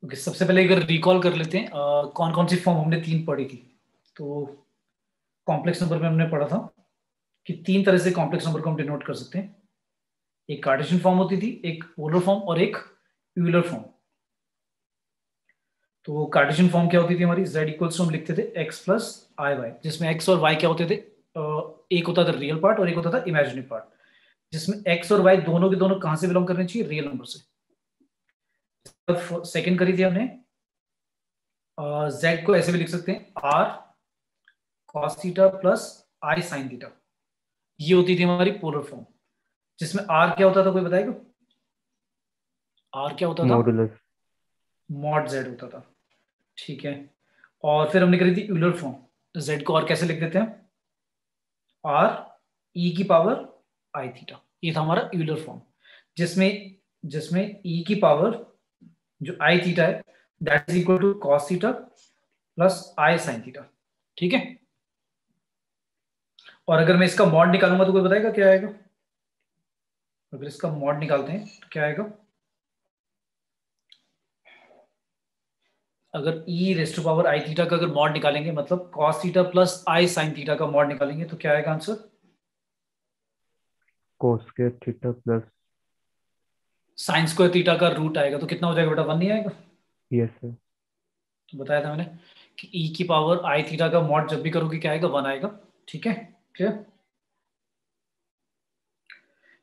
Okay, सबसे पहले अगर रिकॉल कर लेते हैं कौन कौन सी फॉर्म हमने तीन पढ़ी थी। तो कॉम्प्लेक्स नंबर में हमने पढ़ा था कि तीन तरह से कॉम्प्लेक्स नंबर को हम डिनोट कर सकते हैं। एक कार्टेशियन फॉर्म होती थी, एक पोलर फॉर्म और एक यूलर फॉर्म। तो कार्टेशियन फॉर्म क्या होती थी हमारी, z इक्वल्स टू हम लिखते थे x प्लस आई वाई, जिसमें x और y क्या होते थे, एक होता था रियल पार्ट और एक होता था इमेजिनरी पार्ट, जिसमें x और y दोनों के दोनों कहां से बिलोंग करने चाहिए, रियल नंबर से। सेकंड करी थी हमने, z को ऐसे भी लिख सकते हैं r cos theta plus i sin theta. ये होती थी हमारी पोलर फॉर्म, जिसमें r क्या होता था, कोई बताएगा? r क्या होता था? मॉडुलस। मॉड z होता था। ठीक है। और फिर हमने करी थी यूलर फॉर्म, z को और कैसे लिख देते हैं, r e की पावर i थीटा। ये था हमारा यूलर फॉर्म, जिसमें जिसमें e की पावर जो i थीटा है that is equal to cos theta plus i sin theta. ठीक है। और अगर मैं इसका मॉड निकालूंगा तो कोई बताएगा क्या आएगा? अगर इसका मॉड निकालते हैं तो क्या आएगा? अगर e raised to power i theta का अगर मॉड निकालेंगे, मतलब cos theta plus i sin theta का मॉड निकालेंगे, तो क्या आएगा answer? Cos square theta plus. Sin square theta का रूट आएगा, तो कितना हो जाएगा बेटा, वन नहीं आएगा? Yes sir. तो बताया था मैंने कि e की पावर i थीटा का मॉड जब भी करोगे क्या आएगा, वन आएगा। ठीक है, क्लियर।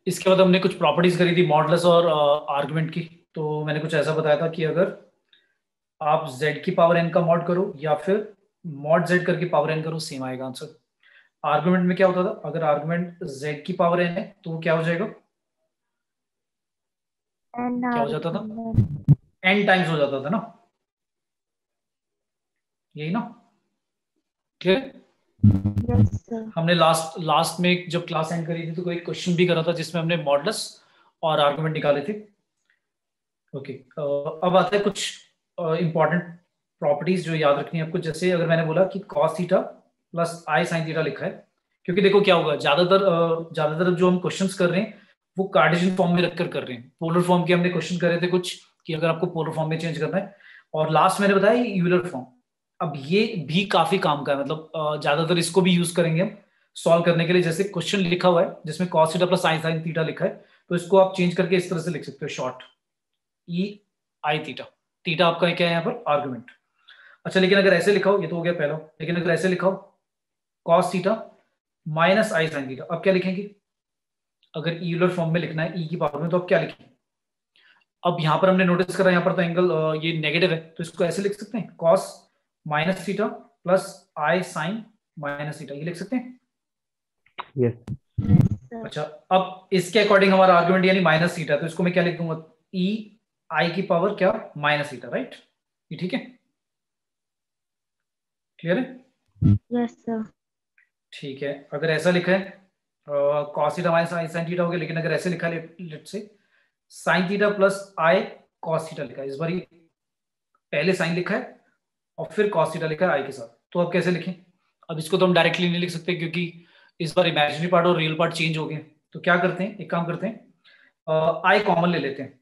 इसके बाद हमने कुछ प्रॉपर्टीज करी थी मॉडुलस और आर्गुमेंट की। तो मैंने कुछ ऐसा बताया था कि अगर आप z की पावर n का मॉड करो या फिर मॉड z करके पावर n करो, सेम आएगा आंसर। आर्गुमेंट में क्या होता था, अगर आर्गुमेंट z की पावर n है तो वो क्या हो जाएगा, एन क्या हो आर जाता था, में। n टाइम्स हो जाता था ना, यही ना, क्लियर। Yes sir. हमने लास्ट लास्ट में जब क्लास एंड करी थी तो कोई क्वेश्चन भी करा था जिसमें हमने मॉडुलस और आर्गुमेंट निकाले थे। ओके, अब आता है कुछ इंपॉर्टेंट प्रॉपर्टीज जो याद रखनी है आपको। जैसे अगर मैंने बोला कि cos theta plus i sine theta लिखा है, क्योंकि देखो क्या होगा, ज्यादातर जो हम क्वेश्चंस कर रहे हैं वो कार्टेशियन फॉर्म में रखकर कर रहे हैं। पोलर फॉर्म के हमने क्वेश्चन करे थे कुछ, कि अगर आपको पोलर फॉर्म में चेंज करना है। और लास्ट मैंने बताया यूलर फॉर्म। अब ये भी काफी काम का है, मतलब ज्यादातर इसको भी यूज करेंगे हम सॉल्व करने के लिए। जैसे क्वेश्चन लिखा हुआ है जिसमें cos theta plus i sine theta लिखा है, तो इसको आप चेंज करके इस तरह से लिख सकते हो, short E i theta. Theta आपका क्या है यहाँ पर, आर्गुमेंट। अच्छा, लेकिन अगर ऐसे लिखा हो, ये तो हो गया पहला, लेकिन अगर ऐसे लिखा हो cos थीटा माइनस आई साइन थीटा, अब क्या लिखेंगे? अगर यूलर फॉर्म में लिखना है ई की पावर में, तो अब क्या लिखेंगे? अब यहाँ पर हमने नोटिस करा, यहाँ पर तो एंगल ये नेगेटिव है, तो इसको ऐसे लिख सकते हैं, cos minus theta plus i sine minus theta, ये लिख सकते हैं। यस। अच्छा, अब इसके अकॉर्डिंग हमारा आर्गुमेंट यानी माइनस थीटा, तो इसको मैं क्या लिख दूंगा, ई आई की पावर क्या, माइनस थीटा, राइट। ये ठीक है, क्लियर है? Yes sir. ठीक है, अगर ऐसा लिखा है cos थीटा माइनस आई साइन थीटा हो गया, लेकिन अगर ऐसे लिखा है, लेट से sin थीटा प्लस आई cos थीटा लिखा है, इस बार पहले साइन लिखा है और फिर cos थीटा लिखा है आई के साथ, तो अब कैसे लिखें? अब इसको तो हम डायरेक्टली नहीं लिख सकते, क्योंकि इस बार इमेजिनरी पार्ट और रियल पार्ट चेंज हो गए। तो क्या करते हैं, एक काम करते हैं, आई कॉमन ले लेते हैं,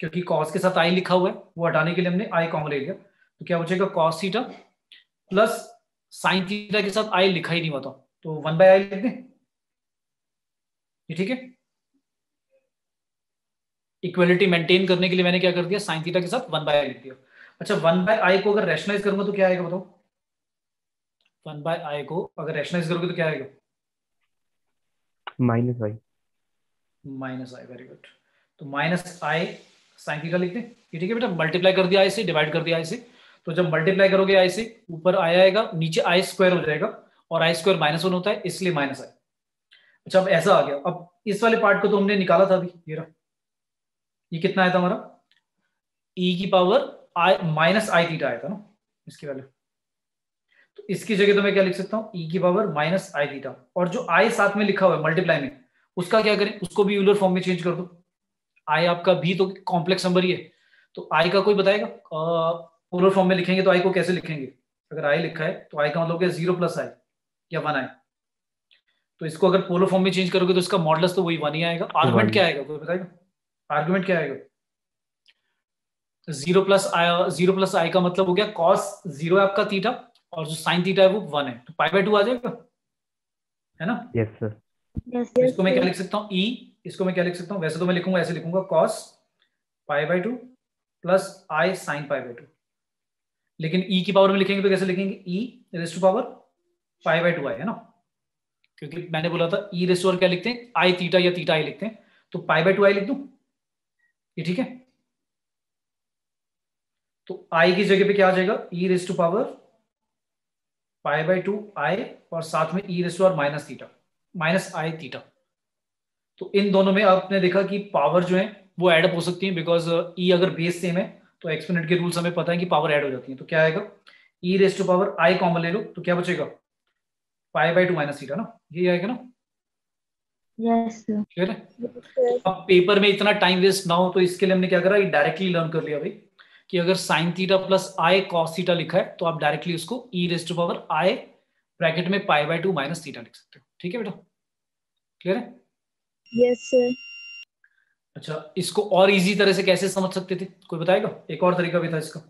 क्योंकि cos के साथ आई लिखा हुआ है, वो हटाने के लिए हमने आई कॉमन ले लिया। तो क्या बचेगा, cos theta plus sine theta के साथ आई लिखा ही नहीं हुआ था, तो वन बाय आई लिख दें, ये ठीक है। इक्वलिटी मेंटेन करने के लिए मैंने क्या कर दिया, साइन थीटा के साथ वन बाय आई लिख दिया। अच्छा, वन बाय आई को अगर रैशनलाइज करूंगा तो क्या आएगा बताओ? वन बाय आई को अगर रैशनलाइज करोगे तो क्या आएगा? माइनस आई। माइनस आई, वेरी गुड। तो माइनस आई साइन थीटा लिख दें, ये ठीक है बेटा। मल्टीप्लाई कर दिया आई से, डिवाइड कर दिया आई से, तो जब मल्टीप्लाई करोगे आई से, ऊपर आई आएगा, नीचे आई स्क्वायर हो जाएगा, और आई स्क्वायर माइनस वन होता है, इसलिए माइनस आई। अच्छा, अब ऐसा आ गया। अब इस वाले पार्ट को तो हमने निकाला था अभी, ये रहा, ये कितना आया था हमारा, ई की पावर आई माइनस आई थीटा आया था ना, इसकी वैल्यू। तो इसकी जगह तो मैं क्या लिख सकता हूँ, ई की पावर माइनस आई थीटा, और जो आई साथ में लिखा हुआ है मल्टीप्लाई में, उसका क्या करें, उसको भी यूलर फॉर्म में चेंज कर दो। आई आपका भी तो कॉम्प्लेक्स नंबर ही है, तो आई का कोई बताएगा, पोलर फॉर्म में लिखेंगे तो आई को कैसे लिखेंगे? अगर आई लिखा है तो आई का मतलब क्या, जीरो प्लस आई या वन आई। तो इसको अगर पोलर फॉर्म में चेंज करोगे तो इसका मॉडुलस तो वही वन ही आएगा। Argument one. क्या आएगा, कोई बताएगा? आर्गुमेंट क्या आएगा? जीरो प्लस आई का मतलब हो गया कॉस जीरो है आपका थीटा, और जो साइन थीटा है वो 1 है, तो पाई बाय 2 आ जाएगा, है ना। Yes sir. Yes, तो yes, इसको मैं क्या sir. लिख सकता हूँ ई, इसको मैं क्या लिख सकता हूँ, वैसे तो मैं लिखूंगा ऐसे लिखूंगा cos pi by 2 plus i sine pi by 2, लेकिन ई की पावर में लिखेंगे तो कैसे लिखेंगे, e raise to power pi by 2 i, है ना, क्योंकि मैंने बोला था ई रेस टू पावर क्या लिखते हैं, आई थीटा या थीटा आई लिखते हैं, तो पाई बाय 2 आई लिख दूं, ये ठीक है। तो आई की जगह पे क्या आ जाएगा, e raise to power pi by 2 i, और साथ में e raise to power minus theta, minus I theta. तो इन दोनों में आपने देखा कि पावर जो है वो ऐड हो सकती है, बिकॉज ई अगर बेस सेम है तो एक्सपोनेंट के रूल्स हमें पता है कि पावर ऐड हो जाती है, तो क्या आएगा, e raise to power i common ले लो तो क्या बचेगा, पाई बाय 2 माइनस थीटा ना, ये आएगा ना, Yes, sir. क्लियर है। Yes, तो sir. अब पेपर में इतना टाइम वेस्ट ना हो तो इसके लिए हमने क्या करा, डायरेक्टली लर्न कर लिया भाई, कि अगर sine theta plus i cos theta लिखा है तो आप डायरेक्टली उसको e raise to power i bracket में पाई बाय 2 माइनस थीटा लिख सकते हो, ठीक है बेटा, क्लियर है। Yes, sir. अच्छा, इसको और इजी तरह से कैसे समझ सकते थे, कोई बताएगा, एक और तरीका भी था इसका।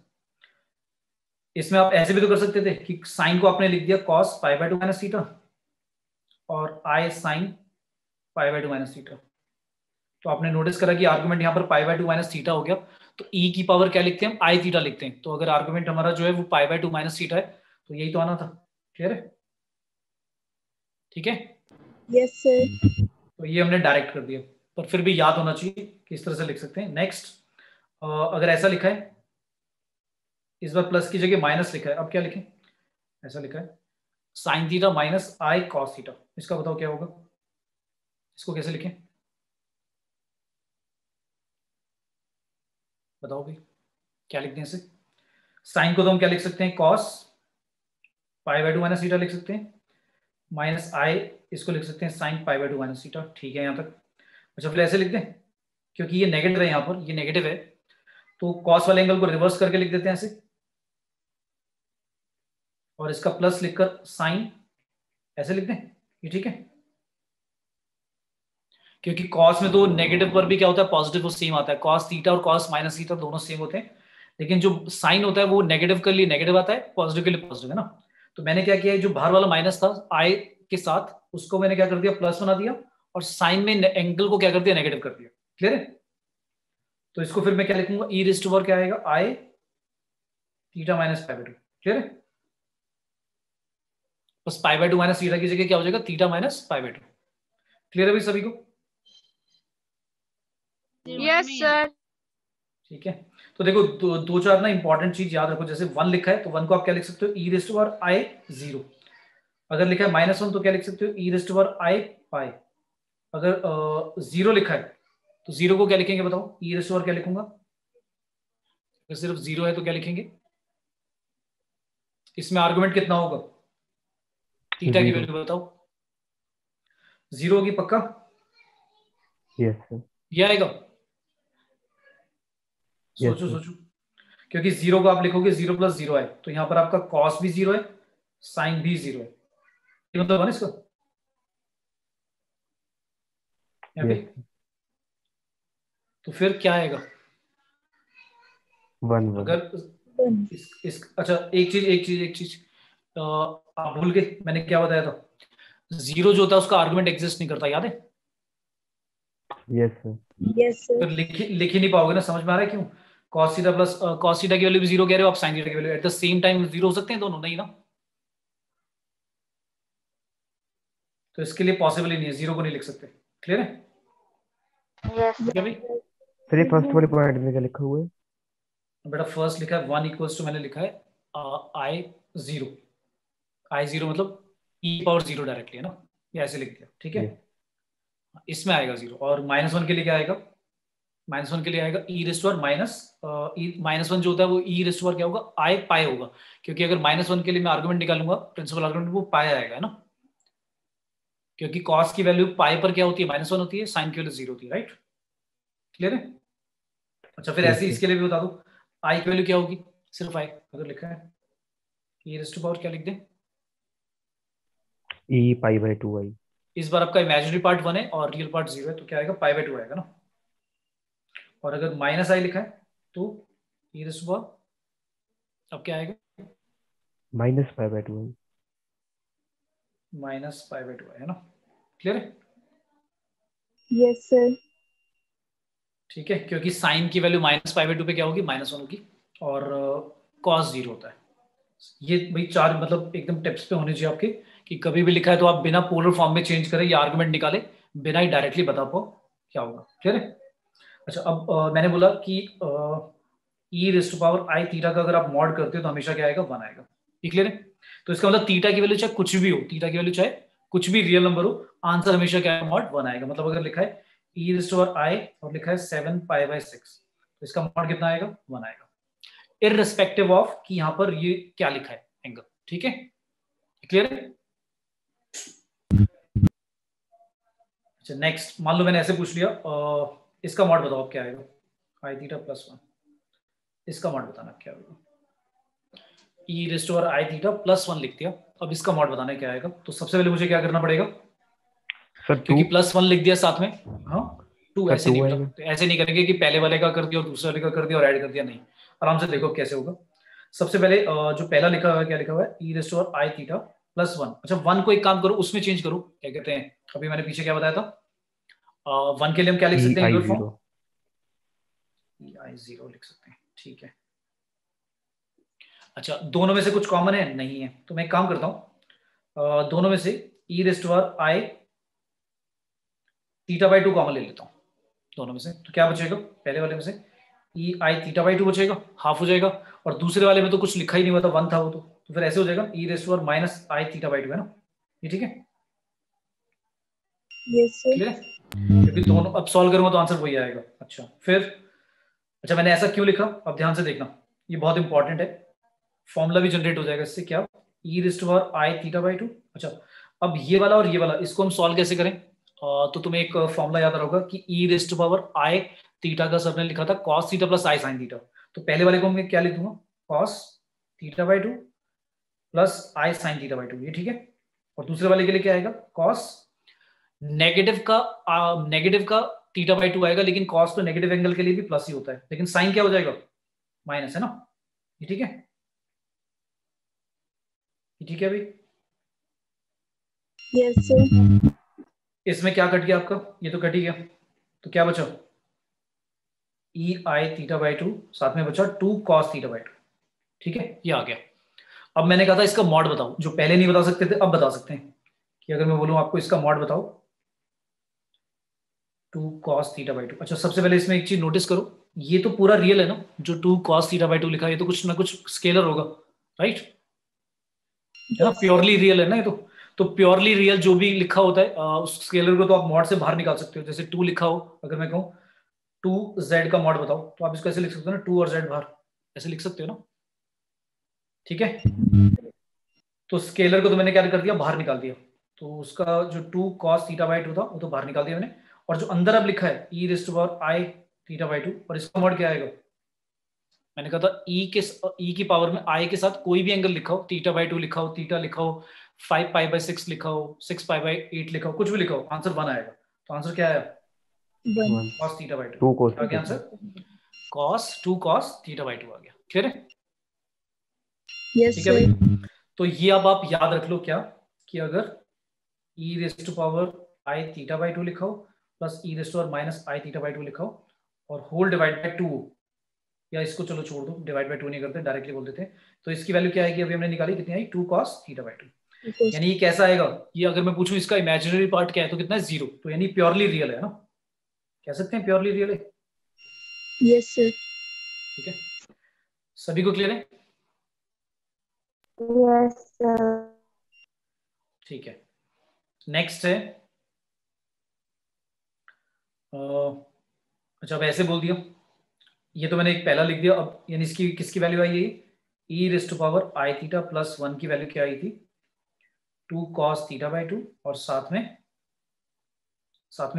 इसमें आप ऐसे भी तो कर सकते थे कि साइन को आपने लिख दिया cos pi by 2 minus theta, और i sine pi by 2 minus theta, तो आपने नोटिस करा कि आर्गुमेंट यहाँ पर पाई बाय 2 माइनस थीटा हो गया, तो ई की पावर क्या लिखते हैं, आई थीटा लिखते हैं, तो अगर आर्गुमेंट हमारा जो है वो पाई बाय 2 माइनस थीटा है तो यही तो आना था, क्लियर है, ठीक है। Yes, sir. तो ये हमने डायरेक्ट कर दिया, पर फिर भी याद होना चाहिए कि इस तरह से लिख सकते हैं। नेक्स्ट, अगर ऐसा लिखा है, इस बार प्लस की जगह माइनस लिखा है, अब क्या लिखें, ऐसा लिखा है साइन थीटा माइनस आई कॉस थीटा, इसका बताओ क्या होगा, इसको कैसे लिखें, बताओ भाई, क्या लिखते हैं इसे, साइन को तो हम क्या लिख सकते हैं, cos pi by 2 minus theta लिख सकते हैं, माइनस आई इसको लिख सकते हैं sign pi by 2 minus theta, ठीक है यहाँ तक। अच्छा, फिर ऐसे लिख दें, क्योंकि ये नेगेटिव है, यहाँ पर ये नेगेटिव है, तो कॉस वाले एंगल को रिवर्स करके लिख देते हैं ऐसे, और इसका प्लस लिखकर साइन ऐसे लिख दें, ये ठीक है, क्योंकि कॉस में तो नेगेटिव पर भी क्या होता है, पॉजिटिव और सेम आता है, कॉस थीटा और कॉस माइनस थीटा दोनों सेम होते हैं, लेकिन जो साइन होता है वो नेगेटिव के लिए नेगेटिव आता है, पॉजिटिव के लिए पॉजिटिव, है ना। तो मैंने क्या किया, जो बाहर वाला माइनस था आई के साथ, उसको मैंने क्या कर दिया, प्लस बना दिया, और साइन में एंगल को क्या कर दिया, नेगेटिव कर दिया, क्लियर है। तो इसको फिर मैं क्या लिखूंगा, ई रेज़ टू पावर क्या आएगा, i theta minus pi by 2, clear है। बस पाई बाय 2 माइनस थीटा की जगह क्या हो जाएगा, theta minus pi by 2, clear है भाई सभी को। Yes, sir. ठीक है, तो देखो दो चार ना इंपॉर्टेंट चीज याद रखो, जैसे 1 लिखा है तो 1 को आप क्या लिख सकते हो, ई रेज़ टू पावर आई 0, अगर लिखा है -1 तो क्या लिख सकते हो, ई रेज़ टू पावर आई पाई, अगर 0 लिखा है तो 0 को क्या लिखेंगे बताओ, ई रेज़ टू पावर क्या लिखूंगा, अगर सिर्फ 0 है तो क्या लिखेंगे, इसमें आर्गुमेंट कितना होगा, थीटा की 0। वैल्यू बताओ, 0 होगी पक्का, यस सर। ये आएगा, यस सोचो सर। सोचो, क्योंकि 0 को आप लिखोगे 0 + 0 है, तो यहाँ पर आपका कॉस भी 0 है, साइन भी 0 है, ये मतलब है ना इसका, यहाँ पे, यस सर। तो फिर क्या आएगा, 1 1। अगर अच्छा, एक चीज आप भूल गए, मैंने क्या बताया था, 0 जो होता है उसका आर्गुमेंट एग्जिस्ट नहीं करता, याद है, यस सर। Yes, sir. फिर लिख ही नहीं पाओगे ना, समझ में आ रहा है क्यों, cos theta plus cos theta की वैल्यू भी 0 कह रहे हो आप, sin थीटा की value at the same time 0 हो सकते हैं दोनों, नहीं ना, तो इसके लिए पॉसिबल ही नहीं है, 0 को नहीं लिख सकते, क्लियर है, Yes, ठीक है भाई। सर ये फर्स्ट वाले पॉइंट में क्या लिखा हुआ है? बेटा फर्स्ट लिखा है 1 इक्वल्स टू, मैंने लिखा है आई 0, आई 0 मतलब ई पावर 0 डायरेक्टली, है ना, ये ऐसे लिख दिया, ठीक है, यस। इसमें आएगा 0, और -1 के लिए क्या आएगा, -1 के लिए आएगा E raise to power minus -1 जो होता है वो ई रेज़ टू पावर क्या होगा, आई पाई होगा, क्योंकि अगर -1 के लिए मैं आर्गुमेंट निकालूंगा, प्रिंसिपल आर्गुमेंट, वो पाई आएगा, है ना, क्योंकि कॉस की वैल्यू पाई पर क्या होती है, -1 होती है, साइन की वैल्यू 0 होती है, राइट, क्लियर है। अच्छा, फिर यस ऐसे ही सर। इसके लिए भी बता दो, आई की वैल्यू क्या होगी, सिर्फ आई अगर लिखा है, ई रेज़ टू पावर क्या लिख दें, ई पाई बाय 2 आई। इस बार आपका इमेजिनरी पार्ट 1 है और रियल पार्ट 0 है, तो क्या आएगा, पाई बाय 2 आएगा ना, और अगर -i लिखा है तो ई रेस्ट टू पावर अब क्या आएगा, -π/2i। -π/2i है ना, क्लियर है? Yes, sir. ठीक है, क्योंकि साइन की वैल्यू -π/2 पे क्या होगी, -1 होगी, और कॉस 0 होता है। ये भाई चार मतलब एकदम टिप्स पे होने चाहिए आपके, कि कभी भी लिखा है तो आप बिना पोलर फॉर्म में चेंज करें या आर्गुमेंट निकाले, बिना ही डायरेक्टली बता पाओ क्या होगा, क्लियर है? अच्छा, अब मैंने बोला कि e rest to power i theta का अगर आप मॉड करते हो तो हमेशा क्या आएगा, 1 आएगा, क्लियर है? तो इसका मतलब थीटा की वैल्यू चाहे कुछ भी हो, थीटा की वैल्यू चाहे कुछ भी रियल नंबर हो, आंसर हमेशा क्या है, मॉड 1 आएगा। मतलब अगर लिखा है ई रेस्ट टू पावर आई और लिखा है 7π/6, तो इसका मॉड कितना आएगा, 1 आएगा, इररिस्पेक्टिव ऑफ कि यहाँ पर ये क्या लिखा है एंगल, ठीक है, क्लियर है? अच्छा नेक्स्ट, मान लो मैंने ऐसे पूछ लिया, इसका मॉड बताओ क्या आएगा, आई थीटा प्लस 1, इसका मॉड बताना क्या होगा, e rest to power i theta plus 1 लिख दिया, अब इसका मॉड बताना क्या आएगा। तो सबसे पहले मुझे क्या करना पड़ेगा, सर क्योंकि 2। +1 लिख दिया साथ में, हाँ 2 सर ऐसे 2 नहीं आएगा। बेटा, तो ऐसे नहीं करेंगे कि पहले वाले का कर दिया और दूसरे वाले का कर दिया और ऐड कर दिया, नहीं, आराम से देखो कैसे होगा। सबसे पहले जो पहला लिखा हुआ है, क्या लिखा हुआ है, e rest to power i theta plus 1। अच्छा 1 को एक काम करो, उसमें चेंज करो, क्या कहते हैं, अभी मैंने पीछे क्या बताया था, 1 के लिए हम क्या लिख सकते हैं, यूनिट फॉर्म i0 लिख सकते हैं, ठीक है। अच्छा दोनों में से कुछ कॉमन है, नहीं है, तो मैं एक काम करता हूं, दोनों में से e rest to power i theta common ले लेता हूं दोनों में से, तो क्या बचेगा, पहले वाले में से ई आई थीटा/2 बचेगा, हाफ हो जाएगा, और दूसरे वाले में तो कुछ लिखा ही नहीं हुआ था, 1 था वो, तो फिर ऐसे हो जाएगा ई rest to power minus i थीटा/2 है ना, ये ठीक है, Yes, sir. क्लियर है? क्योंकि दोनों अब सॉल्व करूंगा तो आंसर वही आएगा। अच्छा फिर, अच्छा मैंने ऐसा क्यों लिखा, अब ध्यान से देखना, ये बहुत इंपॉर्टेंट है, फॉर्मूला भी जनरेट हो जाएगा इससे, क्या, ई रेस्ट टू पावर आई थीटा/2। अच्छा अब ये वाला और ये वाला, इसको हम सॉल्व कैसे करें, तो तुम्हें एक फॉर्मूला याद रहोगा कि e rest to power i theta का सबने लिखा था cos theta plus i sine theta, तो पहले वाले को मैं क्या लिख दूंगा, cos theta plus i sine theta, ये ठीक है, और दूसरे वाले के लिए क्या आएगा, कॉस नेगेटिव का थीटा/2 आएगा, लेकिन कॉस तो नेगेटिव एंगल के लिए भी प्लस ही होता है, लेकिन साइन क्या हो जाएगा, माइनस है ना, ये ठीक है, ये ठीक है भाई? Yes, sir. इसमें क्या कट गया आपका, ये तो कट ही गया, तो क्या बचा, ई आई थीटा/2 साथ में बचा 2 cos थीटा/2, ठीक है, ये आ गया। अब मैंने कहा था इसका मॉड बताओ, जो पहले नहीं बता सकते थे अब बता सकते हैं, कि अगर मैं बोलूं आपको इसका मॉड बताओ 2 cos थीटा/2। अच्छा सबसे पहले इसमें एक चीज नोटिस करो, ये तो पूरा रियल है ना, जो 2 cos थीटा/2 लिखा है, ये तो कुछ ना कुछ स्केलर होगा, राइट, है ना, Yes, sir. प्योरली रियल है ना ये तो प्योरली रियल जो भी लिखा होता है, उस स्केलर को तो आप मॉड से बाहर निकाल सकते हो, जैसे 2 लिखा हो, अगर मैं कहूँ 2z का मॉड बताओ, तो आप इसको ऐसे लिख सकते हो ना, 2 और z बाहर, ऐसे लिख सकते हो ना, ठीक है, तो स्केलर को तो मैंने क्या कर दिया, बाहर निकाल दिया, तो उसका जो 2 cos थीटा/2 था वो तो बाहर निकाल दिया मैंने, और जो अंदर अब लिखा है e rest to power i थीटा/2, और इसका मॉड क्या आएगा, मैंने कहा था ई की पावर में आई के साथ कोई भी एंगल लिखा हो, थीटा/2 लिखा हो, थीटा लिखा हो, 5π/6 लिखा हो, 6π/8 लिखा हो, कुछ भी लिखा हो, आंसर 1 आएगा। तो आंसर क्या आया, 1. cos थीटा/2, 2 cos क्या आ गया आंसर,2 cos थीटा/2 आ गया, क्लियर है? Yes, ठीक है sir. भाई, तो ये अब आप याद रख लो क्या, कि अगर e rest to power i theta लिखा हो plus E rest to power minus i theta लिखा हो और होल डिवाइड बाय 2, या इसको चलो छोड़ दो, डिवाइड बाय 2 नहीं करते, डायरेक्टली बोल देते हैं, तो इसकी वैल्यू क्या आएगी, अभी हमने निकाली, कितनी आई, 2 cos थीटा/2, Yes, यानी ये कैसा आएगा, ये अगर मैं पूछूं इसका इमेजिनरी पार्ट क्या है, तो कितना है, 0, तो यानी प्योरली रियल है ना, कह सकते हैं प्योरली रियल है, yes, sir. ठीक है, सभी को क्लियर है? Yes, sir. ठीक है, नेक्स्ट है, अच्छा अब ऐसे बोल दिया, ये तो मैंने एक पहला लिख दिया, अब यानी इसकी किसकी वैल्यू आई है, e rest to power i theta plus 1 की वैल्यू क्या आई थी, 2 cos थीटा/2, और साथ में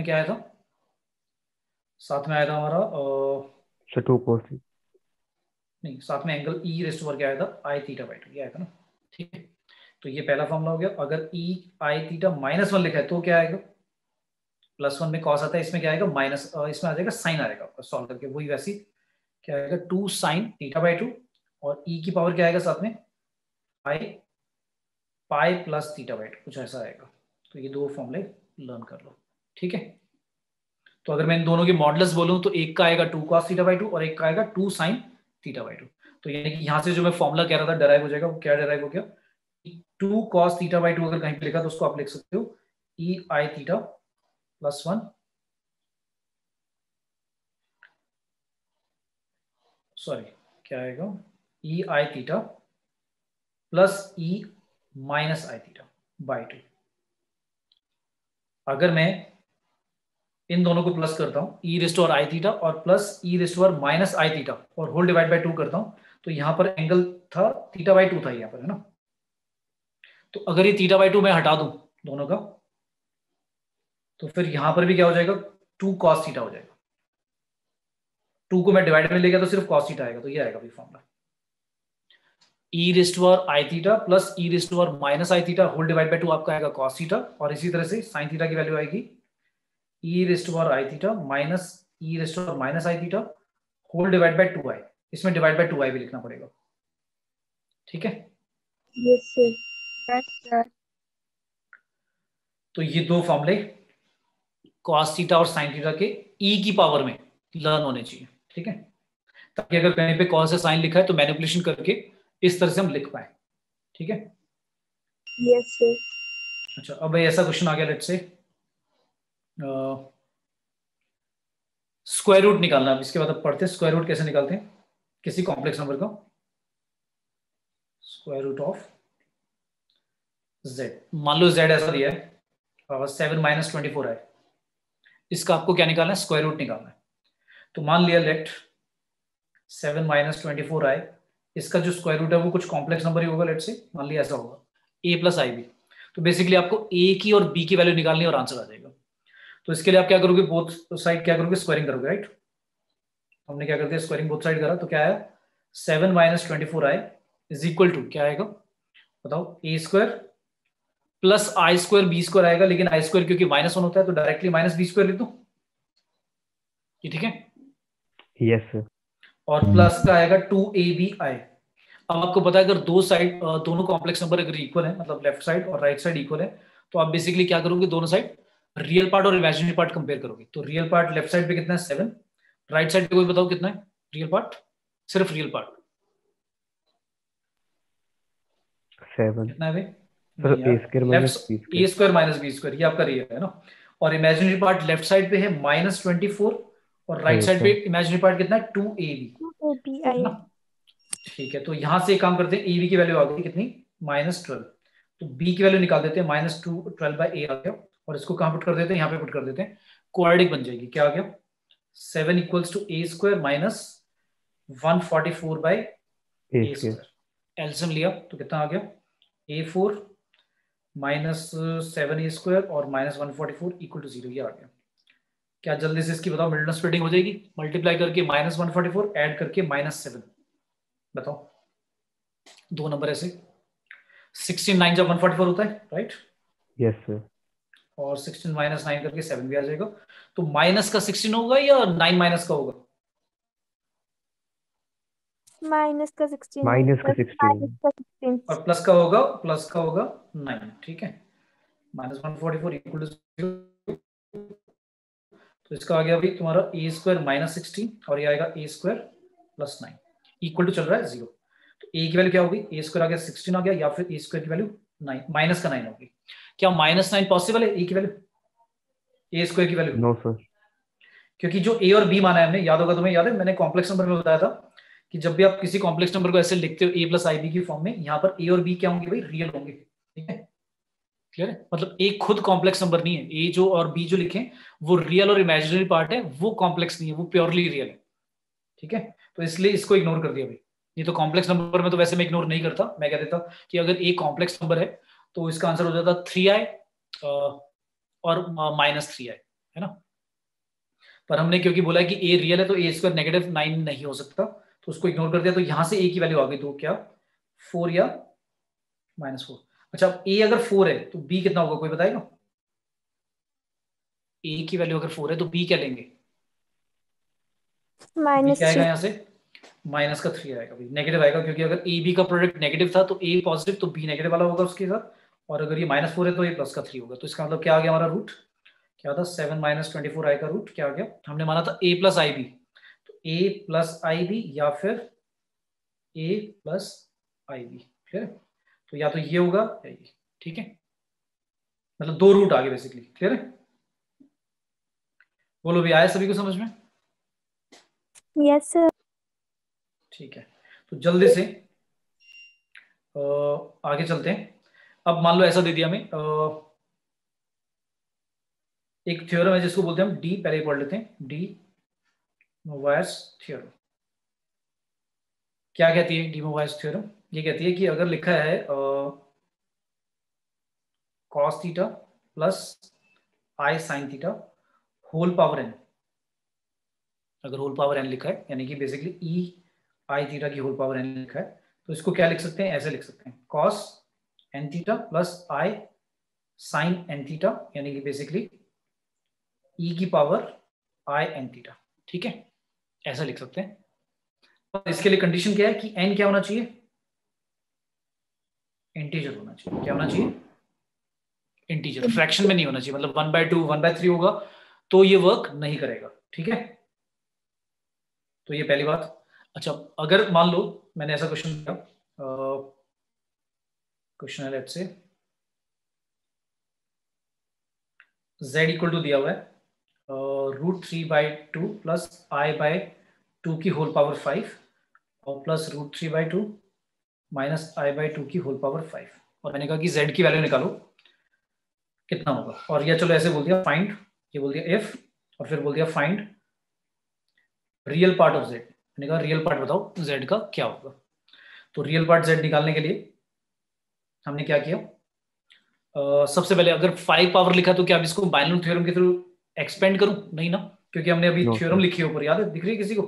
क्या आया था, साथ में आया था हमारा सर 2 cos नहीं, साथ में angle E rest to power क्या आया था, आई थीटा/2, ये आया था ना, ठीक है, तो ये पहला फॉर्मूला हो गया। अगर ई आई थीटा -1 लिखा है तो क्या आएगा, +1 में कॉस आता है, इसमें क्या आएगा माइनस, इसमें आ जाएगा साइन आएगा, आपका सॉल्व करके वही वैसी क्या आएगा 2 साइन थीटा बाई 2 और ई की पावर क्या आएगा साथ में पाई पाई प्लस थीटा बाई 2, कुछ ऐसा आएगा। तो ये दो फॉर्मूले लर्न कर लो, ठीक है। तो अगर मैं इन दोनों के मॉडुलस बोलूं तो एक का आएगा 2 cos थीटा बाई 2 और एक का आएगा 2 sin थीटा बाई 2। तो यानी कि यहां से जो मैं फॉर्मूला कह रहा था डेराइव हो जाएगा, वो क्या डेराइव हो गया 2 cos थीटा बाई 2 अगर कहीं पे लिखा तो उसको आप लिख सकते हो e i theta plus 1 sorry क्या आएगा e i theta plus e minus I theta by 2। अगर मैं इन दोनों को प्लस करता हूं ई रेस्ट और आई थीटा और प्लस ई रेस्ट और माइनस आई थीटा और होल डिवाइड बाय 2 करता हूं, तो यहां पर एंगल था थीटा बाई 2 था यहां पर, है ना। तो अगर ये थीटा बाई 2 मैं हटा दूं दोनों का, तो फिर यहां पर भी क्या हो जाएगा 2 cos थीटा हो जाएगा। 2 को मैं डिवाइड में ले गया तो सिर्फ cos थीटा आएगा। तो ये आएगा भी फॉर्मूला ई रेस्ट और I theta plus E raised और माइनस आई थीटा होल डिवाइड बाय 2 आपका आएगा cos थीटा, और इसी तरह से sin थीटा की वैल्यू आएगी ई रेस्ट और I theta minus E raised और माइनस आई theta whole divide by 2i। इसमें डिवाइड बाय 2i भी लिखना पड़ेगा, ठीक है। Yes, sir. Yes, sir. तो ये दो फॉर्मूले cos थीटा और sin थीटा के e की पावर में लर्न होने चाहिए, ठीक है, ताकि अगर कहीं पे cos से sin लिखा है तो मैनिपुलेशन करके इस तरह से हम लिख पाए, ठीक है। Yes, sir. अच्छा अब भाई ऐसा क्वेश्चन आ गया, लेट्स से स्क्वायर रूट निकालना। अब इसके बाद अब पढ़ते हैं स्क्वायर रूट कैसे निकालते हैं किसी कॉम्प्लेक्स नंबर का। स्क्वायर रूट ऑफ z, मान लो z ऐसा दिया है 7 माइनस 24 है, इसका आपको क्या निकालना है स्क्वायर रूट निकालना है। तो मान लिया लेट 7 माइनस 24 आए, इसका जो स्क्वायर रूट है वो कुछ कॉम्प्लेक्स नंबर ही होगा, लेट से मान लिया ऐसा होगा a प्लस आई बी। तो बेसिकली आपको a की और b की वैल्यू निकालनी है और आंसर आ जाएगा। तो इसके लिए आप क्या करोगे बोथ साइड क्या करोगे स्क्वायरिंग करोगे, राइट। हमने क्या कर दिया स्क्वायरिंग बोथ साइड करा, तो क्या आया 7 माइनस 24 आए इज इक्वल टू क्या आएगा बताओ a square plus I square B square आएगा, लेकिन आई स्क्वायर क्योंकि -1 होता है तो डायरेक्टली माइनस बी स्क्वायर लिख दो, ये ठीक है। Yes sir. और प्लस का आएगा 2ab। अब आपको पता है अगर दो साइड दोनों कॉम्प्लेक्स नंबर अगर इक्वल है, मतलब लेफ्ट साइड और राइट साइड इक्वल है, तो आप बेसिकली क्या करोगे दोनों साइड रियल पार्ट और इमेजिनरी पार्ट कंपेयर करोगे। तो रियल पार्ट लेफ्ट साइड पे कितना है 7, राइट साइड पे कोई बताओ कितना है रियल पार्ट, सिर्फ रियल पार्ट 7 कितना है भाई सर। ए स्क्वायर माइनस बी ए स्क्वायर माइनस बी स्क्वायर, ये आपका रियल है ना। और इमेजिनरी पार्ट लेफ्ट साइड पे है -24 और राइट साइड पे इमेजिनरी पार्ट कितना है 2ab, है ना। ठीक है, तो यहां से एक काम करते हैं ab की वैल्यू आ गई कितनी -12, तो b की वैल्यू निकाल देते हैं -12 बाई a आ गया, और इसको कहां पुट कर देते हैं यहाँ पे पुट कर देते हैं, क्वाड्रेटिक बन जाएगी। क्या आ गया 7 equals to a square minus 144 by a square. LCM लिया तो कितना आ गया a4 माइनस 7a स्क्वायर और -144 इक्वल टू 0, ये आ गया। क्या जल्दी से इसकी बताओ मिडल स्प्लिटिंग हो जाएगी, मल्टीप्लाई करके -144 ऐड करके -7, बताओ दो नंबर ऐसे 16 9 जब 144 होता है, राइट। Yes sir. और 16 माइनस 9 करके 7 भी आ जाएगा। तो माइनस का 16 होगा या 9 माइनस का होगा, माइनस का 16 माइनस का 16 और प्लस का होगा 9, ठीक है। -144 इक्वल टू, तो इसका आ गया अभी तुम्हारा a स्क्वायर -16 और ये आएगा a square plus 9 equal to चल रहा है 0। तो a की वैल्यू क्या होगी a स्क्वायर आ गया 16 आ गया, या फिर a स्क्वायर की वैल्यू 9 माइनस का 9 होगी। क्या -9 पॉसिबल है a की वैल्यू a स्क्वायर की वैल्यू? No sir. क्योंकि जो a और b माना है हमने, याद होगा तुम्हें, याद है मैंने कॉम्प्लेक्स नंबर में बताया था कि जब भी आप किसी कॉम्प्लेक्स नंबर को ऐसे लिखते हो a प्लस आई बी की फॉर्म में, यहाँ पर a और b क्या होंगे भाई रियल होंगे, ठीक है, क्लियर है। मतलब a खुद कॉम्प्लेक्स नंबर नहीं है, a जो और b जो लिखे वो रियल और इमेजिनरी पार्ट है, वो कॉम्प्लेक्स नहीं है, वो प्योरली रियल है, ठीक है। तो इसलिए इसको इग्नोर कर दिया भाई। ये तो कॉम्प्लेक्स नंबर में तो वैसे मैं इग्नोर नहीं करता, मैं कह देता कि अगर a कॉम्प्लेक्स नंबर है तो इसका आंसर हो जाता 3i और -3i, है ना। पर हमने क्योंकि बोला कि a रियल है तो a स्क्वायर -9 नहीं हो सकता, तो उसको इग्नोर कर दिया। तो यहां से a की वैल्यू आ गई, तो क्या 4 या -4। अच्छा a अगर 4 है तो b कितना होगा कोई बताएगा? a की वैल्यू अगर 4 है तो b क्या लेंगे? b क्या आएगा यहाँ से माइनस का 3 आएगा भाई, नेगेटिव आएगा क्योंकि अगर ए बी का प्रोडक्ट नेगेटिव था तो ए पॉजिटिव तो बी नेगेटिव वाला होगा उसके साथ, और अगर ये -4 है तो ये प्लस का 3 होगा। तो इसका मतलब क्या आ गया हमारा रूट, क्या था 7 - 24i का रूट क्या आ गया, हमने माना था a प्लस आई बी, तो a प्लस आई बी या फिर a plus I B, clear है? तो या तो ये होगा या ये, ठीक है, मतलब 2 रूट आ गए बेसिकली, क्लियर है? बोलो भी, आया सभी को समझ में? Yes sir. ठीक है, तो जल्दी से आगे चलते हैं। अब मान लो ऐसा दे दिया हमें, एक थ्योरम है जिसको बोलते हैं हम डी, पहले ही पढ़ लेते हैं, डी मोवायर्स थ्योरम। क्या कहती है डी मोवायर्स थ्योरम? ये कहती है कि अगर लिखा है cos theta plus i sine theta whole power n, अगर होल पावर n लिखा है यानी कि बेसिकली ई आई थीटा की होल पावर n लिखा है, तो इसको क्या लिख सकते हैं, ऐसे लिख सकते हैं cos n theta plus i sign n theta यानी कि बेसिकली ई की पावर आई एन थीटा, ठीक है, ऐसा लिख सकते हैं। पर इसके लिए कंडीशन क्या है कि n क्या होना चाहिए, इंटीजर होना चाहिए। क्या होना चाहिए, इंटीजर, फ्रैक्शन में नहीं होना चाहिए, मतलब 1/2 1/3 होगा तो ये वर्क नहीं करेगा, ठीक है? तो ये पहली बात। अच्छा, अगर मान लो मैंने ऐसा क्वेश्चन किया, क्वेश्चन है let's say z equal to दिया हुआ है √3/2 प्लस i/2 की होल पावर 5 और प्लस √3/2 माइनस i/2 की होल पावर 5, और मैंने कहा कि z की वैल्यू निकालो कितना होगा, और ये चलो ऐसे बोल दिया फाइंड, ये बोल दिया इफ, और फिर बोल दिया find real part of z। मैंने कहा रियल पार्ट बताओ z का क्या होगा। तो रियल पार्ट z निकालने के लिए हमने क्या किया, सबसे पहले अगर 5 पावर लिखा तो क्या अब इसको बाइनोमियल थ्योरम के थ्रू एक्सपेंड करूं, नहीं ना, क्योंकि हमने अभी थ्योरम लिखी है ऊपर, याद है, दिख रही है किसी को?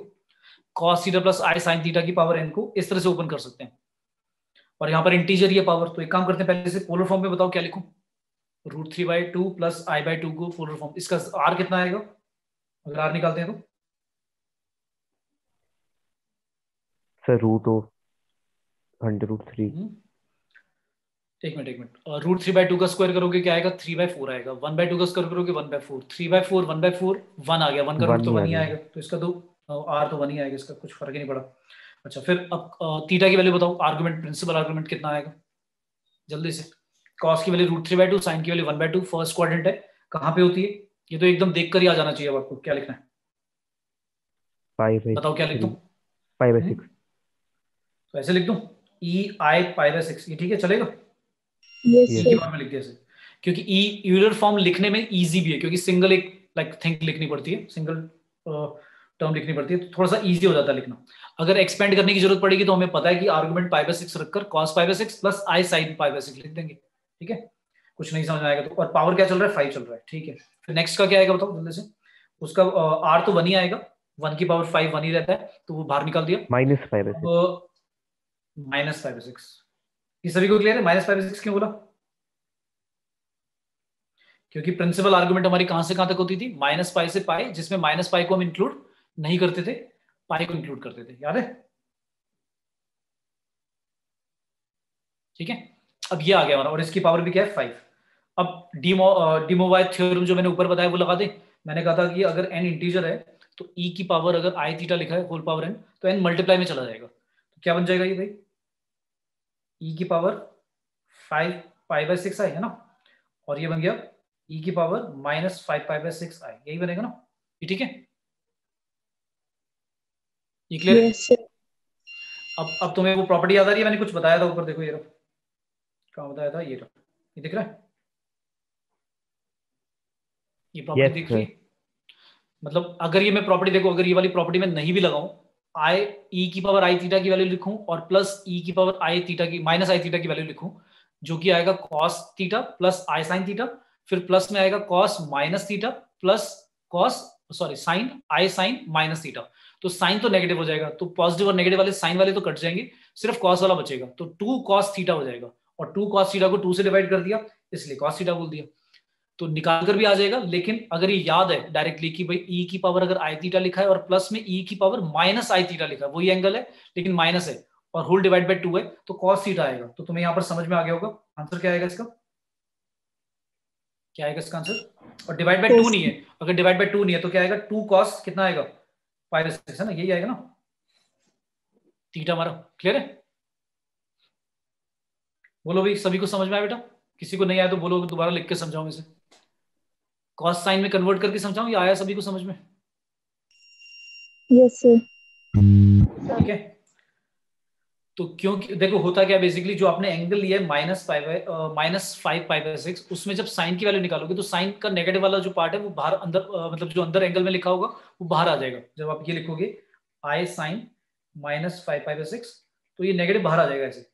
cos theta plus i sine theta की पावर n को इस तरह से ओपन कर सकते हैं, और यहाँ पर इंटीजर ये पावर, तो एक काम करते हैं पहले से पोलर फॉर्म में बताओ क्या लिखूं, √3/2 प्लस i/2 को पोलर फॉर्म, इसका r कितना आएगा अगर r निकालते हैं तो? सर √3। एक मिनट, √3/2 का स्क्वायर करोगे क्या आएगा, 3/4 आएगा, 1/2 का स्क्वायर करोगे 1/4, 3/4 1/4 1 आ गया, 1 का रूट तो 1 ही आएगा, तो इसका तो r तो 1 ही आएगा, इसका कुछ फर्क ही नहीं पड़ा। अच्छा, फिर अब थीटा की वैल्यू बताओ, आर्गुमेंट, प्रिंसिपल आर्गुमेंट कितना आएगा जल्दी से। cos की वैल्यू √3/2, साइन की वैल्यू 1/2, फर्स्ट क्वाड्रेंट है, कहाँ पे होती है ये तो एकदम देख कर ही आ जाना चाहिए। अब आपको क्या लिखना है, 5/6 बताओ क्या लिख दूं? 5/6 तो ऐसे लिख दूं ei π/6, ये ठीक है, चलेगा? Yes Yes. की सर। बार में लिख दिया ऐसे, क्योंकि ई यूलर फॉर्म लिखने में इजी भी है, क्योंकि सिंगल एक लाइक थिंग लिखनी पड़ती है, सिंगल टर्म लिखनी पड़ती है, तो थोड़ा सा इजी हो जाता है लिखना। अगर एक्सपेंड करने की जरूरत पड़ेगी तो हमें पता है कि आर्गुमेंट π/6 रखकर cos π/6 प्लस आई साइन π/6 लिख देंगे, ठीक है? कुछ नहीं समझ में आएगा तो। और पावर क्या चल रहा है, 5 चल रहा है, ठीक है? फिर नेक्स्ट का क्या आएगा बताओ जल्दी से। उसका r तो 1 ही आएगा, 1 की पावर 5 1 ही रहता है, तो वो बाहर निकाल दिया, -5/6 -5/6। ये सभी को क्लियर है -5/6 क्यों बोला? क्योंकि प्रिंसिपल आर्गुमेंट हमारी कहां से कहां तक होती थी, -π से π, जिसमें -π को हम इंक्लूड नहीं करते थे, पाई को इंक्लूड करते थे, याद है? ठीक है, अब ये आ गया हमारा, और इसकी पावर भी क्या है 5। अब डीमोवाय थ्योरम जो मैंने ऊपर बताया वो लगा दे। मैंने कहा था कि अगर n इंटीजर है तो e की पावर अगर आई थीटा लिखा है होल पावर n, तो n मल्टीप्लाई में चला जाएगा, तो क्या बन जाएगा ये भाई, e की पावर 5 π/6 आई है ना, और ये बन गया e की पावर -5 π/6 आई, यही बनेगा ना, ये ठीक है? ये क्लियर है? Yes sir. अब तुम्हें वो प्रॉपर्टी याद आ रही है, मैंने कुछ बताया था ऊपर, देखो ये रहा, कहाँ बताया था, ये रहा, ये दिख रहा है, ये प्रॉपर्टी दिख रही है? मतलब अगर ये मैं प्रॉपर्टी देखो, अगर ये वाली प्रॉपर्टी में नहीं भी लगाऊं, आई ई की पावर आई थीटा की वैल्यू लिखूं और प्लस ई की पावर आई थीटा की माइनस आई थीटा की वैल्यू लिखूं, जो कि आएगा cos theta plus i sine theta, फिर प्लस में आएगा cos minus theta plus sine i sine minus theta, तो साइन तो नेगेटिव हो जाएगा, तो पॉजिटिव और नेगेटिव वाले साइन वाले तो कट जाएंगे, सिर्फ cos वाला बचेगा, तो 2 cos थीटा हो जाएगा, और 2 cos थीटा को 2 से डिवाइड कर दिया इसलिए cos थीटा बोल दिया। तो निकाल कर भी आ जाएगा, लेकिन अगर ये याद है डायरेक्टली कि भाई ई की पावर अगर आई थीटा लिखा है और प्लस में ई की पावर माइनस आई थीटा लिखा है, वही एंगल है लेकिन माइनस है और होल डिवाइड बाय 2 है, तो कॉस थीटा आएगा। तो तुम्हें यहाँ पर समझ में आ गया होगा आंसर क्या आएगा इसका, क्या आएगा इसका आंसर। और डिवाइड बाय 2 नहीं है, अगर डिवाइड बाय 2 नहीं है तो क्या आएगा, 2 कॉस कितना आएगा 5/6 है ना, यही आएगा ना थीटा हमारा। क्लियर है? बोलो भाई सभी को समझ में आया बेटा, किसी को नहीं आया तो बोलो दोबारा लिख के समझाऊं इसे, कॉस साइन में कन्वर्ट करके समझाऊं या आया सभी को समझ में? Yes sir. ठीक है, तो क्योंकि देखो होता क्या बेसिकली, जो आपने एंगल लिया है -5/6, उसमें जब साइन की वैल्यू निकालोगे तो साइन का नेगेटिव वाला जो पार्ट है वो बाहर अंदर मतलब जो अंदर एंगल में लिखा होगा वो बाहर आ जाएगा। जब आप ये लिखोगे आई साइन -5/6 तो ये नेगेटिव बाहर आ जाएगा ऐसे,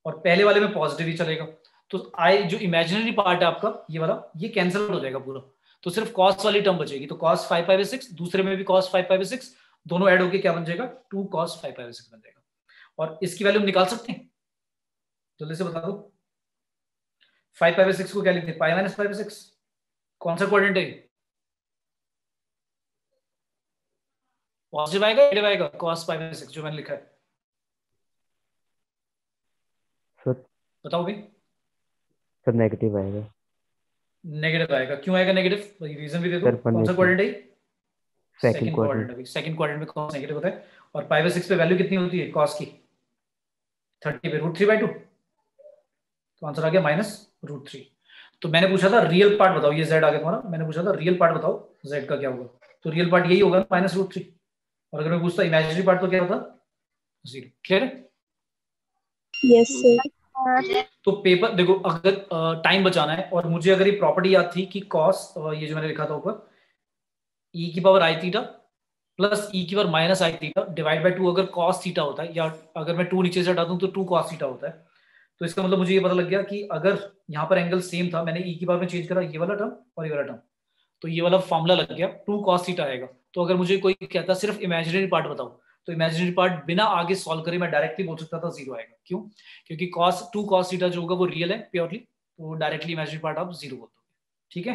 और पहले वाले में पॉजिटिव ही चलेगा। तो आई जो इमेजिनरी पार्ट है आपका ये वाला, ये कैंसिल हो जाएगा पूरा, तो सिर्फ कॉस वाली टर्म बचेगी। तो cos 5/6, दूसरे में भी cos 5/6, दोनों ऐड होके क्या बन जाएगा, 2 cos 5/6 बन जाएगा। और इसकी वैल्यू निकाल सकते हैं, जल्दी से बता दो। 5/6 को क्या लिखते हैं, पाई माइनस 5/6, कौन सा क्वाड्रेंट है, पॉजिटिव आएगा नेगेटिव आएगा cos 5/6 जो मैंने लिखा है, सर बताओ भाई। सर नेगेटिव आएगा। नेगेटिव आएगा, क्यों आएगा नेगेटिव, रीजन भी दे दो। सर कौन सा क्वाड्रेंट है, सेकंड क्वाड्रेंट क्वाड्रेंट। है, सेकंड क्वाड्रेंट में cos नेगेटिव होता है। और 5/6 पे वैल्यू कितनी होती है cos की, 30 पे √3/2, तो आंसर आ गया -√3। तो मैंने पूछा था रियल पार्ट बताओ, ये z आ गया तुम्हारा, मैंने पूछा था रियल पार्ट बताओ z का क्या होगा, तो रियल पार्ट यही होगा -√3। और अगर मैं पूछता इमेजिनरी पार्ट तो क्या होता, 0। क्लियर है? Yes sir. तो पेपर देखो, अगर टाइम बचाना है और मुझे अगर ये प्रॉपर्टी याद थी कि cos, ये जो मैंने लिखा था ऊपर, e की power i theta plus e की power minus I theta divide by 2 अगर cos थीटा होता है, या अगर मैं 2 नीचे से हटा दूं तो 2 cos थीटा होता है। तो इसका मतलब मुझे ये पता लग गया कि अगर यहाँ पर एंगल सेम था, मैंने e की पावर में चेंज करा ये वाला टर्म और ये वाला टर्म, तो ये वाला फॉर्मूला लग गया 2 cos थीटा आएगा। तो अगर मुझे कोई कहता सिर्फ इमेजिनरी पार्ट बताओ, तो इमेजिनरी पार्ट बिना आगे सॉल्व करे मैं डायरेक्टली बोल सकता था 0 आएगा। क्यों? क्योंकि टू cos थीटा जो होगा वो रियल है प्योरली, तो डायरेक्टली इमेजिनरी पार्ट आप 0 बोल दोगे। ठीक है,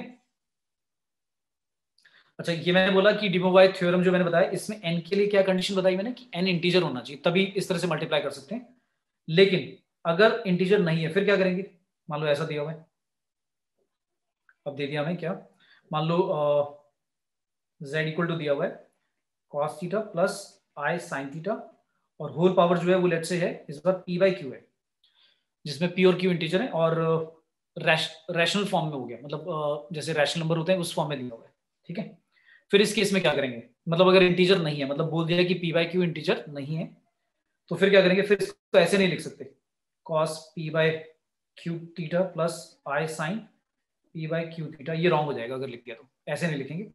अच्छा ये मैंने बोला कि डी मोवाई थ्योरम जो मैंने बताया, इसमें n के लिए क्या कंडीशन बताई मैंने कि n इंटीजर होना चाहिए, तभी इस तरह से मल्टीप्लाई कर सकते हैं। लेकिन अगर इंटीजर नहीं है फिर क्या करेंगे, मान लो ऐसा दिया हुआ है, अब दे दिया हमें क्या, मान लो z इक्वल टू दिया हुआ है cos theta plus i sin theta, और होल पावर जो है वो लेट से है इस बार p/q है, जिसमें p और q इंटीजर है और रैशनल फॉर्म में हो गया, मतलब जैसे रैशनल नंबर होते हैं उस फॉर्म में दिया हुआ है। ठीक है, फिर इस केस में क्या करेंगे, मतलब अगर इंटीजर नहीं है, मतलब बोल दिया कि p/q इंटीजर नहीं है, तो फिर क्या करेंगे, फिर इसको ऐसे नहीं लिख सकते cos p/q theta plus i sin p/q theta, ये रॉन्ग हो जाएगा अगर लिख दिया तो, ऐसे नहीं लिखेंगे।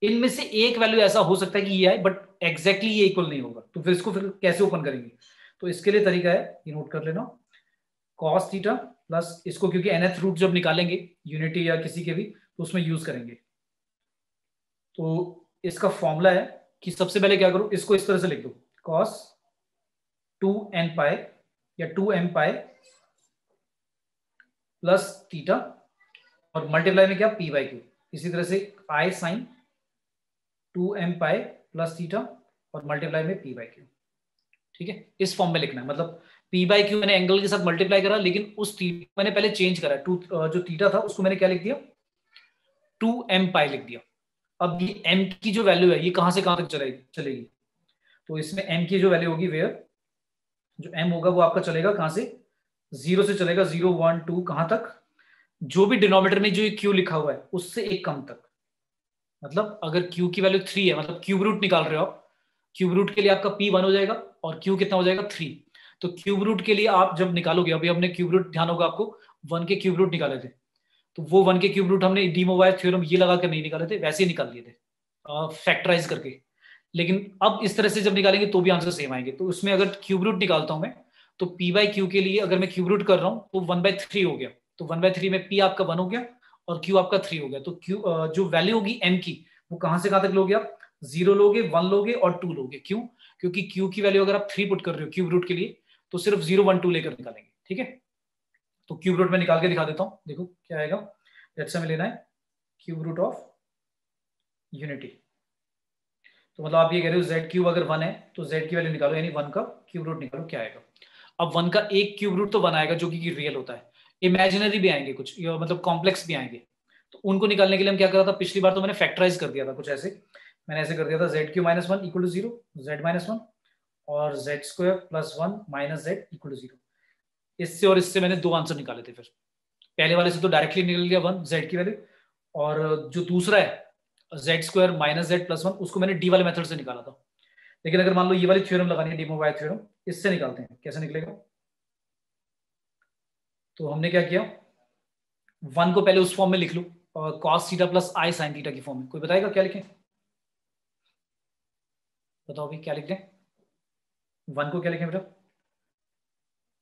इनमें से एक वैल्यू ऐसा हो सकता है कि ये आए, बट एग्जैक्टली ये इक्वल नहीं होगा, तो फिर इसको फिर कैसे ओपन करेंगे, तो इसके लिए तरीका है, ये नोट कर लेना, cos थीटा प्लस इसको, क्योंकि nth रूट जब निकालेंगे यूनिटी या किसी के भी तो उसमें यूज करेंगे, तो इसका फॉर्मूला है कि सबसे पहले क्या करो, इसको इस तरह से लिख दो cos 2n पाई या 2m पाई प्लस थीटा, और मल्टीप्लाई में क्या p/q, इसी तरह से i sin 2m pi plus theta और मल्टीप्लाई में p/q। ठीक है, इस फॉर्म में लिखना है, मतलब p/q मैंने एंगल के साथ मल्टीप्लाई करा, लेकिन उस थीटा मैंने पहले चेंज करा, जो थीटा था उसको मैंने क्या लिख दिया, 2m पाई लिख दिया। अब ये m की जो वैल्यू है ये कहां से कहां तक चलेगी, तो इसमें m की जो वैल्यू होगी, वेयर जो m होगा वो आपका चलेगा कहां से, 0 से चलेगा, 0 1 2 कहां तक, जो भी डिनोमिनेटर में जो q लिखा हुआ है उससे एक कम तक, मतलब अगर q की वैल्यू 3 है, मतलब क्यूब रूट निकाल रहे हो आप, क्यूब रूट के लिए आपका p 1 हो जाएगा और q कितना हो जाएगा 3, तो क्यूब रूट के लिए आप जब निकालोगे, अभी हमने क्यूब रूट, ध्यान होगा आपको 1 के क्यूब रूट निकाले थे, तो वो 1 के क्यूब रूट हमने डी मोवायर थ्योरम ये लगा कर नहीं निकाले थे, वैसे ही निकाल लिए थे फैक्टराइज करके। लेकिन अब इस तरह से जब निकालेंगे तो भी आंसर सेम आएंगे, तो उसमें अगर क्यूब रूट निकालता हूं मैं, तो p/q के लिए अगर मैं क्यूब रूट कर रहा हूं तो 1/3 हो गया, तो 1/3 में p आपका 1 हो गया और q आपका 3 हो गया, तो q जो वैल्यू होगी m की वो कहां से कहां तक लोगे आप, 0 लोगे, 1 लोगे और 2 लोगे। क्यों? क्योंकि q की वैल्यू अगर आप 3 पुट कर रहे हो क्यूब रूट के लिए तो सिर्फ 0 1 2 लेकर निकालेंगे। ठीक है, तो क्यूब रूट में निकाल के दिखा देता हूं, देखो क्या आएगा, जैसे हमें लेना है क्यूब रूट ऑफ यूनिटी। तो मतलब आप ये कह रहे हो जेड क्यूब अगर 1 है तो जेड की वैल्यू निकालो, यानी 1 का क्यूब रूट निकालो, क्या आएगा। अब 1 का एक क्यूब रूट तो 1 आएगा जो कि रियल होता है, इमेजिनरी भी आएंगे कुछ, मतलब कॉम्प्लेक्स भी आएंगे। तो उनको निकालने के लिए हम क्या कर रहा था, पिछली बार तो मैंने फैक्टराइज कर दिया था कुछ ऐसे, मैंने ऐसे कर दिया था Z cube minus 1 equal to 0, Z minus 1 और Z square plus 1 minus Z equal to 0। इससे और इससे मैंने दो आंसर निकाले थे। फिर पहले वाले से तो डायरेक्टली निकल गया 1 जेड की वैल्यू, और जो दूसरा है Z square minus Z plus 1 उसको मैंने डी वाले मेथड से निकाला था। लेकिन अगर मान लो ये वाली थ्योरम लगानी है, डी मोबाइ थ्योरम, इससे निकालते हैं, कैसे निकलेगा। तो हमने क्या किया, 1 को पहले उस फॉर्म में लिख लो, और cos theta plus i sine theta की फॉर्म में। कोई बताएगा क्या लिखें, बताओ भाई क्या लिख दें। 1 को क्या लिखें बेटा,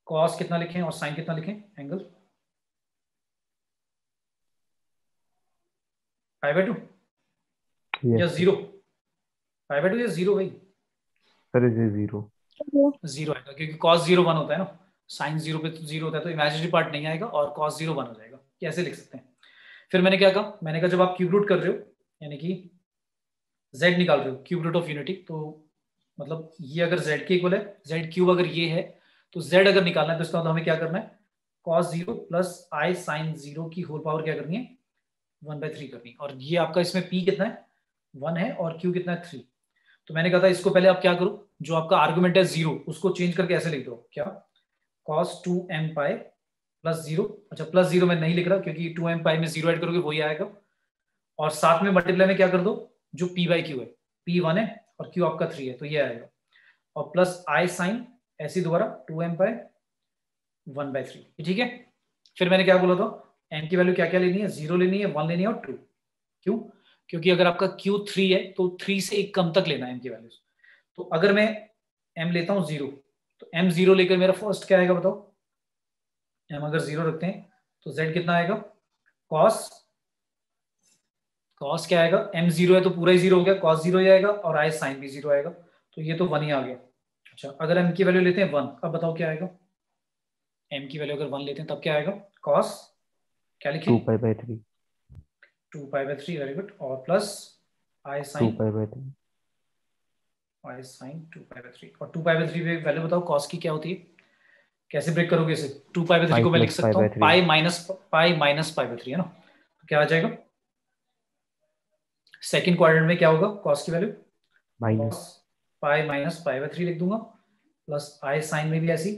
cos कितना लिखें और साइन कितना लिखें, एंगल π/2 या 0, π/2 या 0 भाई। सर इज 0 आएगा क्योंकि cos 0 1 होता है ना, साइन 0 पे तो 0 होता है, तो इमेजिनरी पार्ट नहीं आएगा और cos 0 1 हो जाएगा। कैसे लिख सकते हैं। फिर मैंने क्या कहा, मैंने कहा जब आप क्यूब रूट कर रहे हो, यानी कि z निकाल रहे हो क्यूब रूट ऑफ यूनिटी, तो मतलब ये अगर z के इक्वल है, z क्यूब अगर ये है, तो z अगर निकालना है तो इसका मतलब हमें क्या करना है, cos 0 प्लस आई साइन 0 की होल पावर क्या करनी है, 1/3 करनी है। और ये आपका इसमें p कितना है, 1 है, और q कितना है, 3। तो मैंने कहा था इसको पहले आप क्या करो, जो आपका आर्गुमेंट है 0 उसको चेंज करके ऐसे लिख दो, क्या cos 2m पाई प्लस 0। अच्छा प्लस 0 मैं नहीं लिख रहा क्योंकि 2m पाई में 0 ऐड करोगे वही आएगा, और साथ में मल्टीप्लाई में क्या कर दो, जो p/q है, p 1 है और q आपका 3 है, तो ये आएगा, और प्लस आई साइन ऐसी दोबारा 2m पाई 1/3, ठीक है। फिर मैंने क्या बोला था, m की वैल्यू क्या क्या लेनी है, 0 लेनी है, 1 लेनी है और 2। क्यों, क्योंकि अगर आपका q 3 है तो 3 से एक कम तक लेना है m की वैल्यू। तो अगर मैं m लेता हूं 0, तो m 0 लेकर मेरा फर्स्ट क्या आएगा बताओ, m अगर 0 रखते हैं तो z कितना आएगा, cos क्या आएगा, m 0 है तो पूरा ही 0 हो गया, cos 0 ही आएगा, और आई साइन भी 0 आएगा, तो ये तो 1 ही आ गया। अच्छा अगर m की वैल्यू लेते हैं 1, अब बताओ क्या आएगा, m की वैल्यू अगर 1 लेते हैं तब क्या आएगा, cos क्या लिखें, 2π/3 2π/3, वेरी गुड, और plus i sign 2π/3 I sign 2π/3, और 2π/3 पे वैल्यू बताओ cos की क्या होती है, कैसे ब्रेक करोगे इसे, 2π/3 को मैं लिख सकता हूँ पाई माइनस π/3 है ना, तो क्या आ जाएगा, सेकंड क्वाड्रेंट में क्या होगा, cos की वैल्यू माइनस पाई माइनस π/3 लिख दूंगा, प्लस आई साइन में भी ऐसी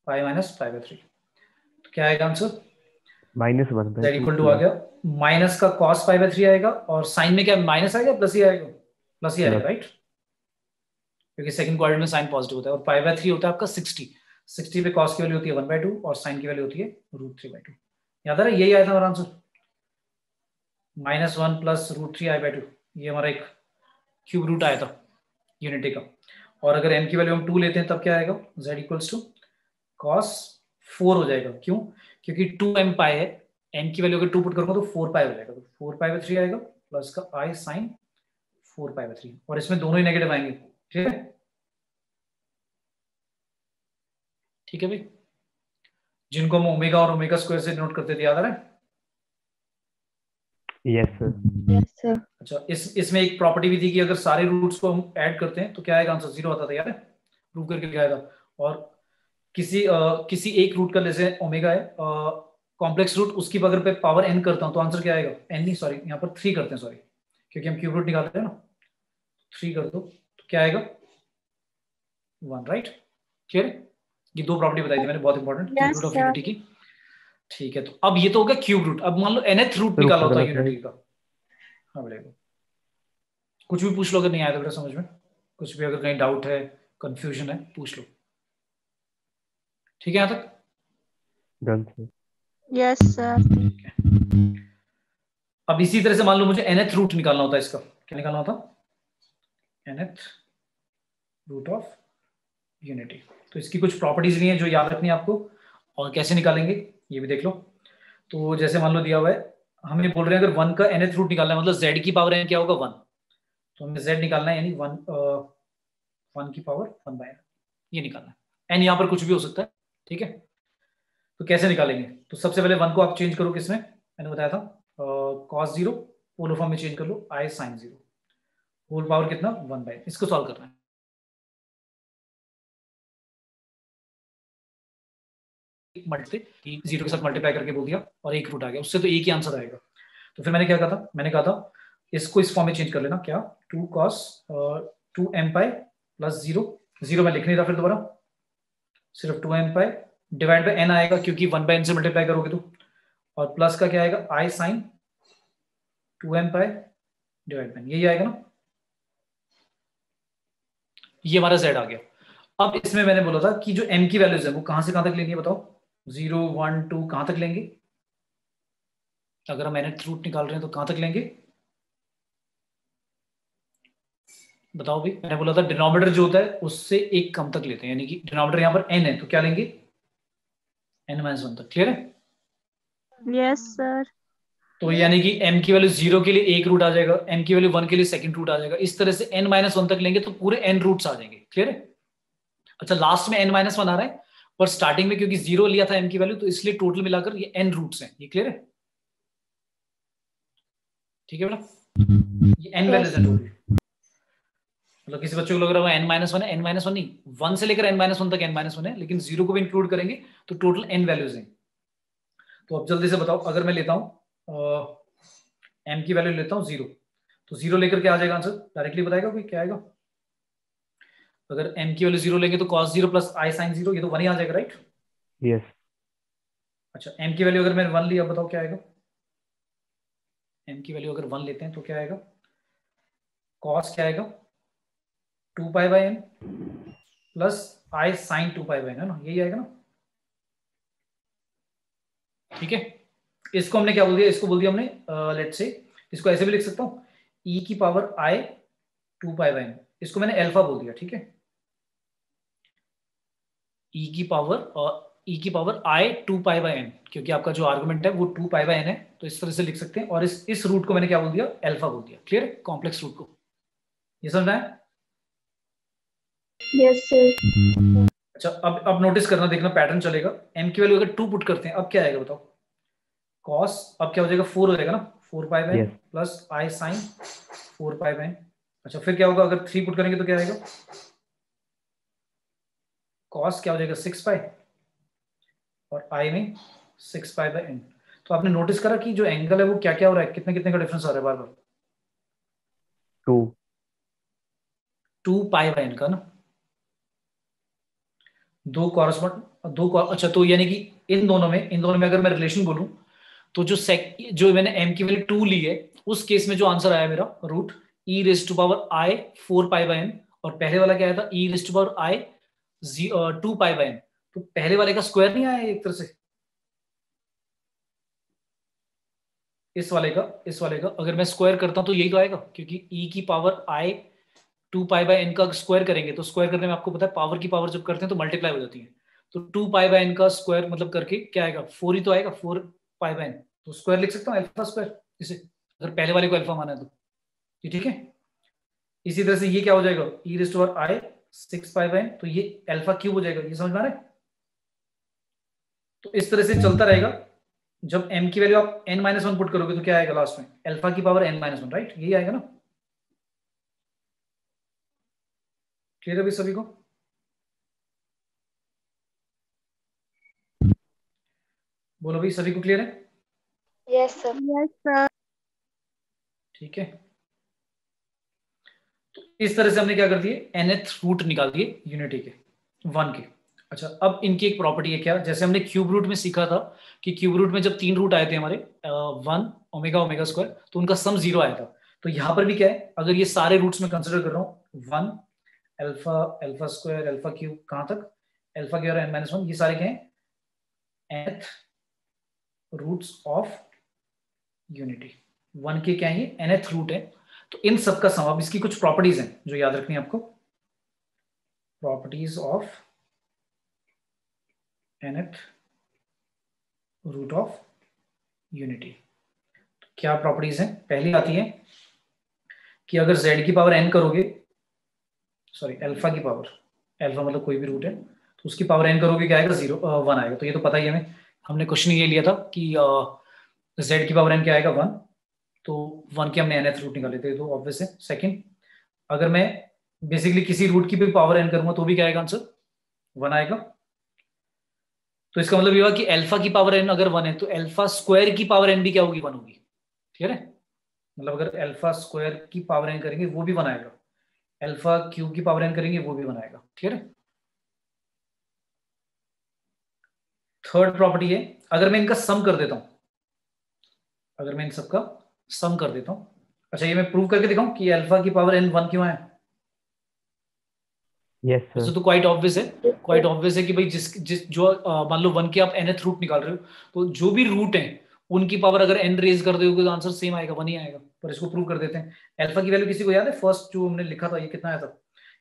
पाई माइनस π/3, तो क्या आएगा आंसर, -1/2 z इक्वल टू आ गया, माइनस का cos π/3 आएगा, और साइन में क्या माइनस आएगा प्लस ही आएगा, प्लस ही आएगा, राइट, क्योंकि सेकंड क्वाड्रेंट में साइन पॉजिटिव होता है, और π/3 होता है आपका 60 पे cos की वैल्यू होती है 1/2 और साइन की वैल्यू होती है √3/2। याद आ रहा है, यही आया था हमारा आंसर, -1 प्लस √3i/2, ये हमारा एक क्यूब रूट आया था यूनिटी का। और अगर m की वैल्यू हम 2 लेते हैं तब क्या आएगा, z इक्वल्स टू cos 4 हो जाएगा। क्यों, क्योंकि 2m पाई है, m की वैल्यू अगर 2 पुट करूंगा तो 4 पाई हो जाएगा, तो 4π/3 आएगा, प्लस का i साइन 4π/3, और इसमें दोनों ही नेगेटिव आएंगे, ठीक है, ठीक है भाई, जिनको हम ओमेगा और ओमेगा स्क्वायर से नोट करते थे, याद आ रहा है। Yes sir Yes, sir. अच्छा इसमें एक प्रॉपर्टी भी थी कि अगर सारे रूट्स को हम ऐड करते हैं तो क्या आएगा आंसर, 0 आता था, याद है, प्रूव करके क्या आएगा। और किसी एक रूट का जैसे ओमेगा है, कॉम्प्लेक्स रूट, उसकी अगर पे पावर n करता हूं तो आंसर क्या आएगा, n नहीं सॉरी, यहाँ पर 3 करते हैं, सॉरी, क्योंकि हम क्यूब रूट निकाल रहे हैं ना, 3 कर दो तो क्या आएगा 1, राइट, क्लियर है। ये दो प्रॉपर्टी बताई थी मैंने, बहुत important, cube Yes, root of sir. Unity की, ठीक है। तो अब ये तो हो गया क्यूब रूट, अब मान लो nth रूट निकाला होता है यूनिटी का, हाँ बोलेगा, कुछ भी पूछ लो अगर नहीं आया तो बेटा समझ में, कुछ भी अगर कहीं डाउट है, कंफ्यूजन है, पूछ लो, ठीक है यहाँ तक। Done sir Yes, sir. अब इसी तरह से मान लो मुझे nth रूट निकालना होता है इसका, क्या निकालना होता, nth रूट ऑफ यूनिटी। तो इसकी कुछ प्रॉपर्टीज नहीं है जो याद रखनी है आपको, और कैसे निकालेंगे ये भी देख लो। तो जैसे मान लो दिया हुआ है, हमें बोल रहे हैं अगर 1 का nth रूट निकालना है, मतलब z की पावर n क्या होगा 1, तो हमें z निकालना है, यानी 1 की पावर 1/n ये निकालना है, n यहाँ पर कुछ भी हो सकता है, ठीक है। तो कैसे निकालेंगे, तो सबसे पहले 1 को आप चेंज करो किसमें, मैंने बताया था cos 0 पोलर फॉर्म में चेंज कर लो I sin 0 होल पावर कितना 1/n। इसको सॉल्व करना है। जीरो के साथ मल्टीप्लाई करके बोल दिया और एक रूट आ गया, उससे तो एक ही आंसर आएगा। तो फिर मैंने क्या कहा था, मैंने कहा था इसको इस फॉर्म में चेंज कर लेना, क्या 2 cos 2m पाई प्लस 0 मैं लिख नहीं रहा फिर दोबारा, सिर्फ 2m pi divide by n आएगा क्योंकि 1/n से मल्टीप्लाई करोगे तो, और प्लस का क्या आएगा I sin 2m pi divide by, यही आएगा ना, ये हमारा z आ गया। अब इसमें मैंने बोला था कि जो m की वैल्यूज है वो कहां से कहां तक लेंगे बताओ, 0 1 2 कहां तक लेंगे, अगर हम nth रूट निकाल रहे हैं तो कहां तक लेंगे बताओ भी। मैंने बोला था डिनोमिनेटर जो होता है उससे एक कम तक लेते हैं, यानी कि डिनोमिनेटर यहाँ पर n है तो क्या लेंगे n-1 तक। क्लियर है? Yes, sir. तो यानी कि m की वैल्यू 0 के लिए एक रूट आ जाएगा, m की वैल्यू 1 के लिए सेकंड रूट आ जाएगा, इस तरह से n-1 तक लेंगे तो पूरे n रूट्स आ जाएंगे। क्लियर है? अच्छा लास्ट में n-1 आ रहा है, पर स्टार्टिंग में क्योंकि 0 लिया था m की वैल्यू तो इसलिए टोटल मिलाकर ये n रूट्स हैं। ये क्लियर है? ठीक है बेटा, ये n वैल्यूज है टोटल। मतलब किसी बच्चे को लग रहा है n-1 है, n-1 नहीं, 1 से लेकर n-1 तक n-1 है, लेकिन 0 को भी इंक्लूड करेंगे तो टोटल n वैल्यूज हैं। तो अब जल्दी से बताओ, अगर मैं लेता हूं m की वैल्यू लेता हूं 0, तो 0 लेकर क्या आ जाएगा आंसर, डायरेक्टली बताएगा कोई क्या आएगा? अगर m की वैल्यू 0 लेंगे तो cos 0 प्लस I sin 0, ये तो 1 ही आ जाएगा, राइट? यस। अच्छा m की वैल्यू अगर मैंने 1 लिया, बताओ क्या आएगा? m की वैल्यू अगर 1 लेते हैं तो क्या आएगा, cos क्या आएगा 2 pi by n plus I sin 2 pi by n, है ना, यही आएगा ना। ठीक है, इसको हमने क्या बोल दिया, इसको बोल दिया हमने लेट्स से, इसको ऐसे भी लिख सकता हूं e की power I 2 pi by n, इसको मैंने अल्फा बोल दिया। ठीक है, e की power I 2 pi by n, क्योंकि आपका जो आर्गुमेंट है वो 2 पाई बाय n है, तो इस तरह से लिख सकते हैं। और इस रूट को मैंने क्या बोल दिया, अल्फा बोल दिया। क्लियर है? कॉम्प्लेक्स रूट को, ये समझ में आया? Yes, sir. अच्छा अब नोटिस करना, देखना पैटर्न चलेगा। m की वैल्यू अगर 2 पुट करते हैं अब क्या आएगा बताओ, cos अब क्या हो जाएगा 4 हो जाएगा ना, 4 pi bye Yes. Plus I sin 4 pi bye. अच्छा फिर क्या होगा, अगर 3 पुट करेंगे तो क्या आएगा, cos क्या हो जाएगा 6 पाई और I में 6 पाई बाय n। तो आपने नोटिस करा कि जो एंगल है वो क्या क्या हो रहा है, कितने कितने का डिफरेंस आ रहा है बार बार, 2 पाई बाय n का ना, अच्छा तो यानी कि इन दोनों में अगर मैं रिलेशन बोलूं तो जो मैंने m की वैल्यू 2 ली है उस केस में जो आंसर आया मेरा root e raise to power I 4 pi by n, और पहले वाला क्या आया था e raise to power I 2 pi by n, तो पहले वाले का स्क्वायर नहीं आया एक तरह से, इस वाले का अगर मैं स्क्वायर करता हूं तो यही तो आएगा, क्योंकि e की power I 2 pi by n का स्क्वायर करेंगे तो स्क्वायर करने में आपको पता है पावर की पावर जब करते हैं तो मल्टीप्लाई हो जाती है, तो 2 पाई बाय n का स्क्वायर मतलब करके क्या आएगा 4 ही तो आएगा, 4 पाई बाय n, तो स्क्वायर लिख सकता हूँ अल्फा स्क्वायर इसे, अगर पहले वाले को अल्फा माना है तो ये ठीक है। इसी तरह से ये क्या हो जाएगा e raise to power I 6 pi by n, तो ये अल्फा क्यूब हो जाएगा, ये समझ में आ रहा है? तो इस तरह से चलता रहेगा, जब m की वैल्यू आप n-1 पुट करोगे तो क्या आएगा लास्ट में, अल्फा की पावर n-1, राइट, यही आएगा ना। क्लियर है अभी सभी को? बोलो भाई सभी को क्लियर है? Yes, sir. Yes, sir. ठीक है, तो इस तरह से हमने क्या कर दिए, nth रूट निकाल दिए यूनिटी के 1 के। अच्छा अब इनकी एक प्रॉपर्टी है क्या, जैसे हमने क्यूब रूट में सीखा था कि क्यूब रूट में जब 3 रूट आए थे हमारे 1 ओमेगा ओमेगा स्क्वायर, तो उनका सम 0 आया था, तो यहाँ पर भी क्या है, अगर ये सारे रूट्स में कंसिडर कर रहा हूँ 1 alpha alpha square alpha cube, कहां तक अल्फा के और n-1, ये सारे क्या है nth रूट्स ऑफ यूनिटी, 1 के क्या है ये nth रूट है, तो इन सब का सम, अब इसकी कुछ प्रॉपर्टीज हैं जो याद रखनी है आपको, properties of nth root of unity. तो क्या प्रॉपर्टीज हैं, पहली आती है कि अगर z की पावर n करोगे, सॉरी अल्फा की पावर, अल्फा मतलब कोई भी रूट है तो उसकी पावर n करोगे क्या आएगा 1 आएगा, तो ये तो पता ही है हमें, हमने क्वेश्चन ये लिया था कि z की पावर n क्या आएगा 1, तो 1 के हमने nth रूट निकाले थे, तो ऑब्वियस है। सेकंड, अगर मैं बेसिकली किसी रूट की भी पावर n करूंगा तो भी क्या आएगा आंसर 1 आएगा। तो इसका मतलब ये हुआ कि अल्फा की पावर n अगर 1 है तो अल्फा स्क्वायर की पावर n भी क्या होगी 1 होगी, ठीक है। मतलब अगर अल्फा स्क्वायर की पावर n करेंगे वो भी 1 आएगा, अल्फा क्यूब की पावर n करेंगे वो भी 1 आएगा, ठीक है। थर्ड प्रॉपर्टी है, अगर मैं इनका सम कर देता हूं, अगर मैं इन सबका सम कर देता हूं, अच्छा ये मैं प्रूव करके दिखाऊं कि अल्फा की पावर n 1 क्यों है। यस वैसे सर। तो क्वाइट ऑब्वियस है, क्वाइट ऑब्वियस है कि भाई जिस जिस जो मान लो 1 के आप nth रूट निकाल रहे हो, तो जो भी रूट है उनकी पावर अगर n रेज कर दोगे तो आंसर सेम आएगा, 1 ही आएगा। पर इसको प्रूव कर देते हैं। अल्फा की वैल्यू किसी को याद है? फर्स्ट जो हमने लिखा था ये कितना आया था?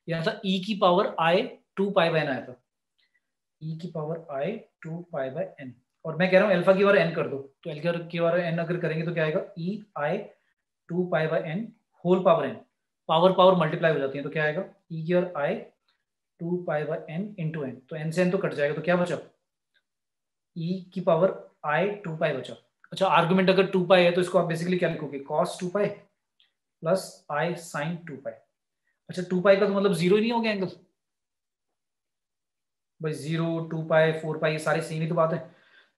ये आया था e की power i 2 pi by n आया था, e की power i 2 pi by n। और मैं कह रहा हूँ अल्फा की पावर n कर दो, तो अल्फा की पावर n अगर करेंगे तो क्या आएगा e i 2 pi by n whole power n, power power multiply हो जाती है तो क्या आएगा e की power i 2 pi by n into n, तो n से n तो कट जाएगा, तो क्या बचा e की पावर i 2 पाई बचा। अच्छा आर्गुमेंट अगर 2 पाई है तो इसको आप बेसिकली क्या लिखोगे cos 2 pi plus i sin 2 पाई। अच्छा 2 पाई का तो मतलब जीरो ही नहीं हो गया एंगल भाई, 0 2 पाई 4 पाई ये सारे सेम ही तो बात है।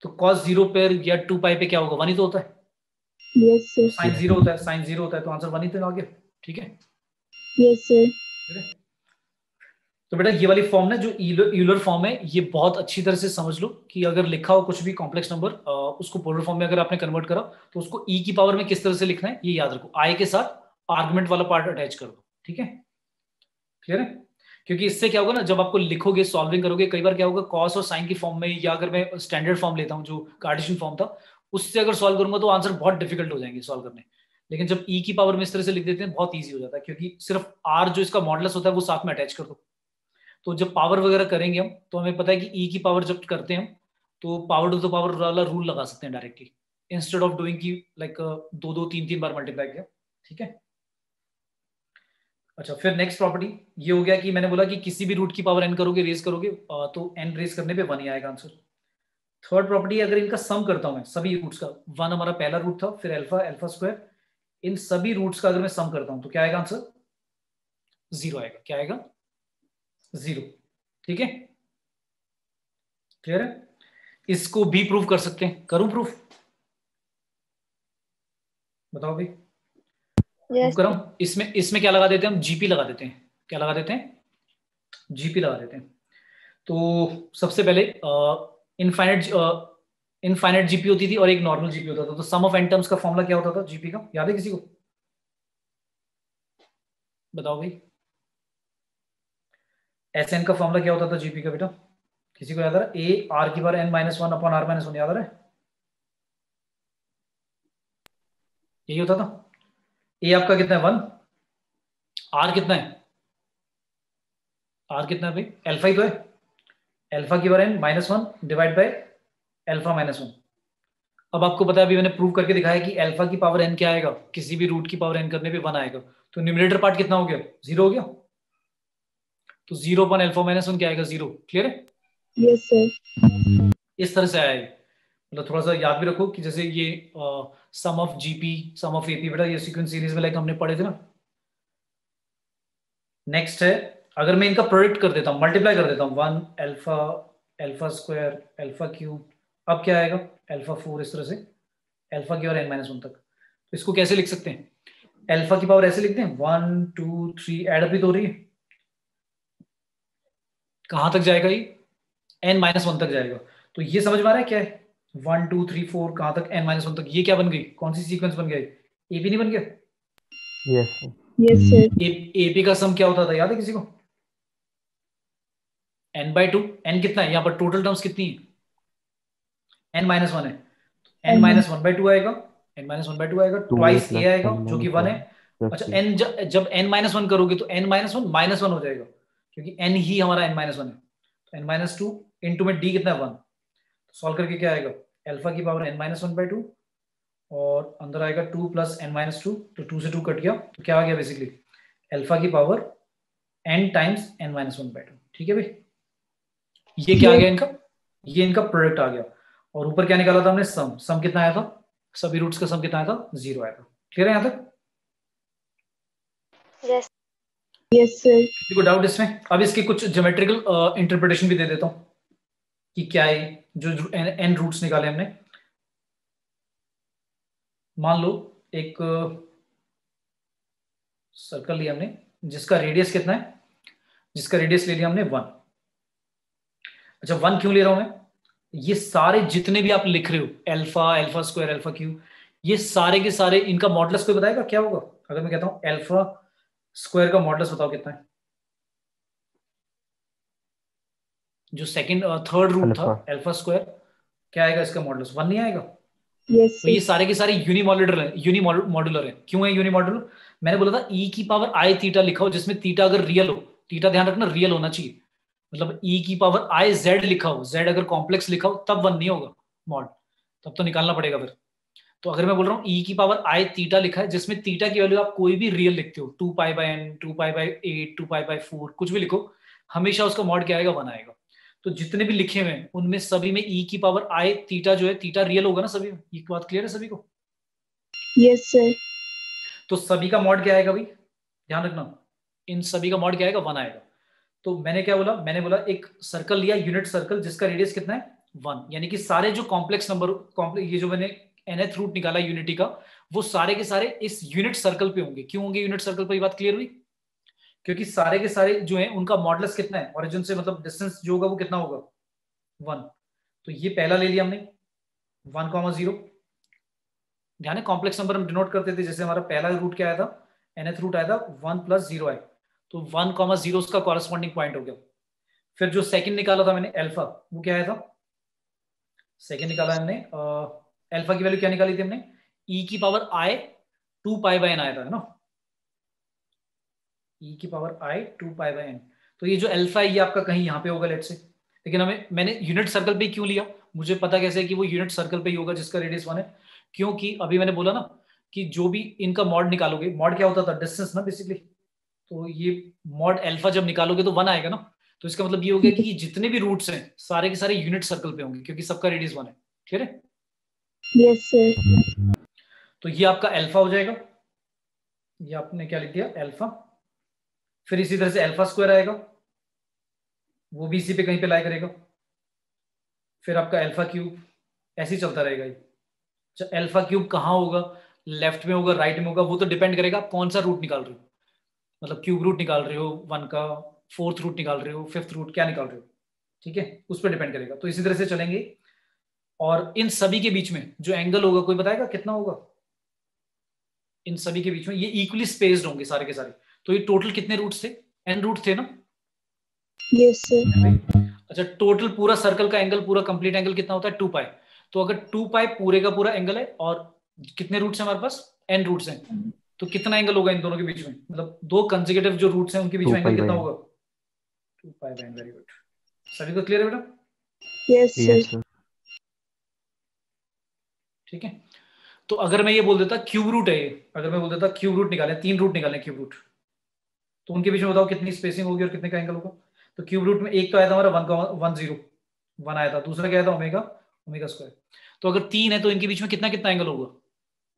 तो cos 0 पे या 2 पाई पे क्या होगा 1 ही तो होता है, यस सर। साइन 0 होता है, साइन 0 होता है, तो आंसर 1 ही तो आ गया, ठीक है। Yes sir. तो बेटा ये वाली फॉर्म ना जो यूलर फॉर्म है ये बहुत अच्छी तरह से समझ लो कि अगर लिखा हो कुछ भी कॉम्प्लेक्स नंबर उसको पोलर फॉर्म में अगर आपने कन्वर्ट करा तो उसको e की पावर में किस तरह से लिखना है ये याद रखो, i के साथ आर्गुमेंट वाला पार्ट अटैच कर दो, ठीक है। क्लियर है? क्योंकि इससे क्या होगा ना जब आपको लिखोगे सॉल्विंग करोगे कई बार क्या होगा कॉस और साइन की फॉर्म में, या अगर मैं स्टैंडर्ड फॉर्म लेता हूँ जो कार्टेशियन फॉर्म था उससे अगर सॉल्व करूंगा तो आंसर बहुत डिफिकल्ट हो जाएंगे सॉल्व करने। लेकिन जब e की पावर में इस तरह से लिख देते हैं बहुत ईजी हो जाता है, क्योंकि सिर्फ r जो इसका मॉडुलस होता है वो साथ में अटैच कर दो। तो जब पावर वगैरह करेंगे हम तो हमें पता है कि e की पावर जब करते हैं हम तो पावर टू द पावर वाला रूल लगा सकते हैं डायरेक्टली, इंस्टेड ऑफ डूइंग की लाइक 2 2 3 3 बार मल्टीप्लाई किया, ठीक है। अच्छा फिर नेक्स्ट प्रॉपर्टी ये हो गया कि मैंने बोला कि किसी भी रूट की पावर n करोगे रेज करोगे तो n रेज करने पे 1 ही आएगा आंसर। थर्ड प्रॉपर्टी अगर इनका सम करता हूं मैं सभी रूट्स का, 1 हमारा पहला रूट था, फिर अल्फा अल्फा स्क्वायर, इन सभी रूट्स का अगर मैं सम करता हूं तो क्या आएगा आंसर 0 आएगा, क्या आएगा 0, ठीक है। क्लियर है? इसको भी प्रूव कर सकते हैं, करूं प्रूफ? बताओ भाई प्रूफ यस करूं? इसमें इसमें क्या लगा देते हैं हम, जीपी लगा देते हैं, क्या लगा देते हैं जीपी लगा देते हैं। तो सबसे पहले इनफाइनाइट इनफाइनाइट जीपी होती थी और एक नॉर्मल जीपी होता था, तो सम ऑफ एन टर्म्स का फॉर्मूला क्या होता था जीपी का, याद है किसी को? बताओ भाई एस एन का फॉर्मूला क्या होता था जीपी का बेटा, किसी को याद आ रहा है? ए आर की power n minus one upon R minus one, याद आ रहा है? यही होता था। ए आपका कितना है 1, आर कितना है, आर कितना है भाई अल्फा ही तो है, अल्फा की power n minus one divide by alpha minus one. अब आपको पता है अभी मैंने प्रूव करके दिखाया कि अल्फा की पावर n क्या आएगा, किसी भी रूट की पावर n करने पे 1 आएगा, तो न्यूमरेटर पार्ट कितना हो गया 0 हो गया, तो 0 अपॉन अल्फा माइनस वन क्या आएगा 0। क्लियर है? Yes sir. इस तरह से आया है, मतलब थोड़ा सा याद भी रखो कि जैसे ये sum of GP sum of AP बेटा ये सीक्वेंस सीरीज में लाइक हमने पढ़े थे ना। नेक्स्ट है अगर मैं इनका प्रोडक्ट कर देता हूँ मल्टीप्लाई कर देता हूँ 1 alpha alpha square alpha cube, अब क्या आएगा अल्फा 4, इस तरह से अल्फा की और n माइनस वन तक। तो इसको कैसे लिख सकते हैं, अल्फा की पावर ऐसे लिखते हैं 1 2 3 एड अप ही तो हो रही है, कहां तक जाएगा ये n माइनस वन तक जाएगा। तो ये समझ में आ रहा है क्या है 1 2 3 4 कहां तक n माइनस वन तक, ये क्या बन गई, कौन सी सीक्वेंस बन गया, एपी नहीं बन गया? Yes sir. Yes sir. AP का सम क्या होता था याद है किसी को? n/2, n कितना है यहाँ पर, टोटल टर्म्स कितनी है n माइनस वन है, n माइनस 1/2 आएगा, n माइनस 1/2 आएगा, ट्वाइस a आएगा जो कि 1 है। अच्छा n जब n माइनस वन करोगे तो n minus one minus one हो जाएगा, क्योंकि n ही हमारा n माइनस वन है, तो n माइनस टू इंटू में d कितना है 1, सॉल्व करके क्या आएगा अल्फा की पावर n माइनस 1/2 और अंदर आएगा 2 प्लस n माइनस 2, तो 2 से 2 कट गया, तो क्या आ गया बेसिकली अल्फा की power n times n minus 1/2, ठीक है भाई। ये क्या आ गया इनका, ये इनका प्रोडक्ट आ गया, और ऊपर क्या निकाला था हमने सम, सम कितना आया था सभी रूट्स का सम कितना आएगा? 0 आएगा। क्लियर है यहाँ तक? Yes yes sir. किसी को डाउट इसमें? अब इसकी कुछ ज्योमेट्रिकल इंटरप्रिटेशन भी दे देता हूँ कि क्या है जो n रूट्स निकाले हमने। मान लो एक सर्कल लिया हमने जिसका रेडियस कितना है? जिसका रेडियस ले लिया हमने 1। अच्छा 1 क्यों ले रहा हूं मैं? ये सारे जितने भी आप लिख रहे हो alpha, alpha square, alpha cube, ये सारे के सारे इनका मॉडुलस कोई बताएगा क्या होगा? अगर मैं कहता हूं अल्फा स्क्वायर का मॉडुलस बताओ कितना है? जो सेकंड थर्ड रूट था अल्फा स्क्वायर, क्या आएगा इसका मॉडुलस? 1 नहीं आएगा? यस तो ये सर। सारे के सारे यूनिमॉड्यूलर है। क्यों है यूनिमॉड्यूलर? मैंने बोला था ई की पावर आई थीटा लिखा हो जिसमें थीटा अगर रियल हो, थीटा ध्यान रखना रियल होना चाहिए, मतलब ई की पावर आई जेड लिखा हो, जेड अगर कॉम्प्लेक्स लिखा हो तब 1 नहीं होगा मॉड, तब तो निकालना पड़ेगा फिर। तो अगर मैं बोल रहा हूँ ई की पावर आई थीटा लिखा है जिसमें थीटा की वैल्यू आप कोई भी रियल लिखते हो, 2π/n, 2π/8, 2π/4 कुछ भी लिखो, हमेशा उसका मॉड क्या आएगा? 1 आएगा। तो जितने भी लिखे हुए हैं उनमें सभी में ई की पावर आई थीटा जो है, थीटा रियल होगा ना सभी में। ये बात क्लियर है सभी को? Yes sir. तो सभी का मॉड क्या आएगा भाई? ध्यान रखना, इन सभी का मॉड क्या आएगा? 1 आएगा। तो मैंने क्या बोला? मैंने बोला एक सर्कल लिया, यूनिट सर्कल, जिसका रेडियस कितना है? 1, यानी कि सारे जो कॉम्प्लेक्स नंबर, ये जो मैंने nth रूट निकाला यूनिटी का, वो सारे के सारे इस यूनिट सर्कल पे होंगे। क्यों होंगे यूनिट सर्कल पे? ये बात क्लियर हुई? क्योंकि सारे के सारे जो है उनका मॉडुलस कितना है? ओरिजिन से मतलब डिस्टेंस जो होगा वो कितना होगा? 1। तो ये पहला ले लिया हमने 1,0। ध्यान है कॉम्प्लेक्स नंबर हम डिनोट करते थे, जैसे हमारा पहला रूट क्या आया था? nth रूट आया था 1 + 0 आए, तो 1,0 उसका कॉरेस्पॉन्डिंग पॉइंट हो गया। फिर जो सेकंड निकाला था मैंने अल्फा, वो क्या आया था? सेकंड निकाला हमने अल्फा की वैल्यू क्या निकाली थी हमने? ई की पावर आई 2π/n आया था, है ना? ई की पावर आई 2π/n। तो ये जो अल्फा है ये आपका कहीं यहाँ पे होगा लेट से, लेकिन मैंने यूनिट सर्कल पे क्यों लिया? मुझे पता कैसे है कि वो यूनिट सर्कल पे ही होगा जिसका रेडियस 1 है। क्योंकि अभी मैंने बोला ना कि जो भी इनका मॉड निकालोगे, मॉड क्या होता था? डिस्टेंस ना बेसिकली। तो ये मॉड अल्फा जब निकालोगे तो 1 आएगा ना। तो इसका मतलब ये हो गया कि जितने भी रूट्स हैं सारे के सारे यूनिट सर्कल पे होंगे क्योंकि सबका रेडियस 1 है। ठीक है? Yes sir. तो ये आपका अल्फा हो जाएगा, ये आपने क्या लिख दिया? अल्फा। फिर इसी तरह से अल्फा स्क्वायर आएगा, वो भी इसी पे कहीं पे लाई करेगा। फिर आपका अल्फा क्यूब, ऐसे ही चलता रहेगा ये। अल्फा क्यूब कहाँ होगा? लेफ्ट में होगा, राइट में होगा, वो तो डिपेंड करेगा आप कौन सा रूट निकाल रहे हो। मतलब क्यूब रूट निकाल रहे हो 1 का, 4th रूट निकाल रहे हो, 5th रूट, क्या निकाल रहे हो? ठीक है, उस पर डिपेंड करेगा। तो इसी तरह से चलेंगे। और इन सभी के बीच में जो एंगल होगा, कोई बताएगा कितना होगा? इन सभी के बीच में ये इक्वली स्पेस्ड होंगे सारे के सारे। तो ये टोटल कितने रूट्स थे? n रूट थे ना? Yes sir. अच्छा, टोटल पूरा सर्कल का एंगल, पूरा कंप्लीट एंगल कितना होता है? 2π। तो अगर 2π पूरे का पूरा एंगल है और कितने रूट्स हैं हमारे पास? n रूट्स हैं, तो कितना एंगल होगा इन दोनों के बीच में? मतलब दो कंसेक्यूटिव जो रूट्स हैं उनके बीच में एंगल कितना होगा? 2π/n। वेरी गुड, सभी को क्लियर है बेटा? Yes sir. ठीक है। तो अगर मैं ये बोल देता क्यूब रूट है ये, अगर मैं बोल देता क्यूब रूट निकाले, 3 रूट निकाले क्यूब रूट, तो उनके बीच में बताओ कितनी स्पेसिंग होगी और कितने का एंगल होगा? तो क्यूब रूट में एक तो आया था हमारा 1,0 आया था, दूसरा क्या आया था? Omega, omega square. तो अगर 3 है तो इनके बीच में कितना कितना एंगल होगा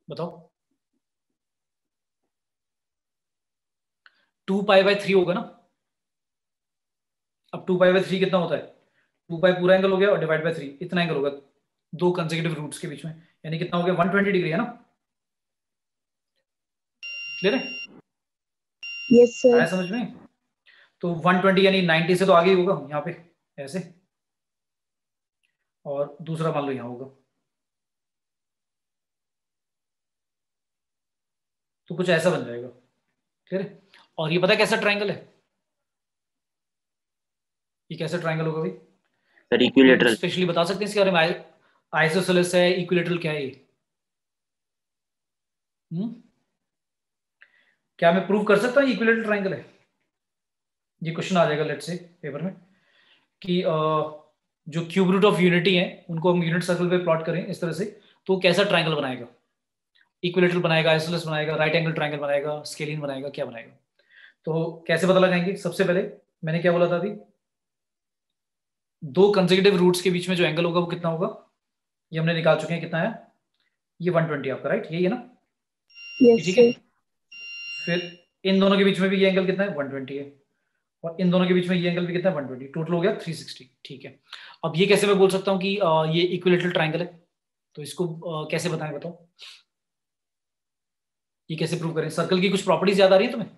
बताओ? 2π/3 होगा ना। अब 2π/3 कितना होता है? 2π पूरा एंगल हो गया और डिवाइड बाय 3 इतना एंगल होगा दो कंसेक्यूटिव रूट्स के बीच में, यानी कितना हो गया? 120 डिग्री, है ना? क्लियर है? Yes sir. आया समझ में? तो 120 यानी 90 से तो आगे ही होगा यहाँ पे ऐसे, और दूसरा मान लो यहाँ होगा। तो कुछ ऐसा बन जाएगा। क्लियर है? और ये पता है कैसा ट्रायंगल है? ये कैसा ट्रायंगल होगा भाई? Sir equilateral. स्पेशली बता सकते हैं इसके बारे में? आइसोसेलेस है, इक्विलेटरल, क्या है ये? क्या मैं प्रूव कर सकता हूँ इक्विलेटरल ट्रायंगल है? ये क्वेश्चन आ जाएगा लेट्स से पेपर में कि जो क्यूब रूट ऑफ यूनिटी है उनको हम यूनिट सर्कल पे प्लॉट करें इस तरह से, तो कैसा ट्रायंगल बनाएगा? इक्विलेटरल बनाएगा, आइसोसेलेस बनाएगा, राइट एंगल ट्रायंगल बनाएगा, स्केलिन बनाएगा, क्या बनाएगा? तो कैसे पता लगाएंगे? सबसे पहले मैंने क्या बोला था अभी? दो कंसेक्यूटिव रूट्स के बीच में जो एंगल होगा वो कितना होगा? ये हमने निकाल चुके हैं, कितना है? ये 120 आपका, राइट, यही है ना? Yes, ठीक है। sir. फिर इन दोनों के बीच में भी ये एंगल कितना है? 120 है, और इन दोनों के बीच में ये एंगल भी कितना है? 120, टोटल हो गया 360। ठीक है, अब ये कैसे मैं बोल सकता हूँ कि ये इक्विलेटरल ट्राइंगल है? तो इसको कैसे बताएं, बताओ, ये कैसे प्रूव करें? सर्कल की कुछ प्रॉपर्टीज याद आ रही है तुम्हें?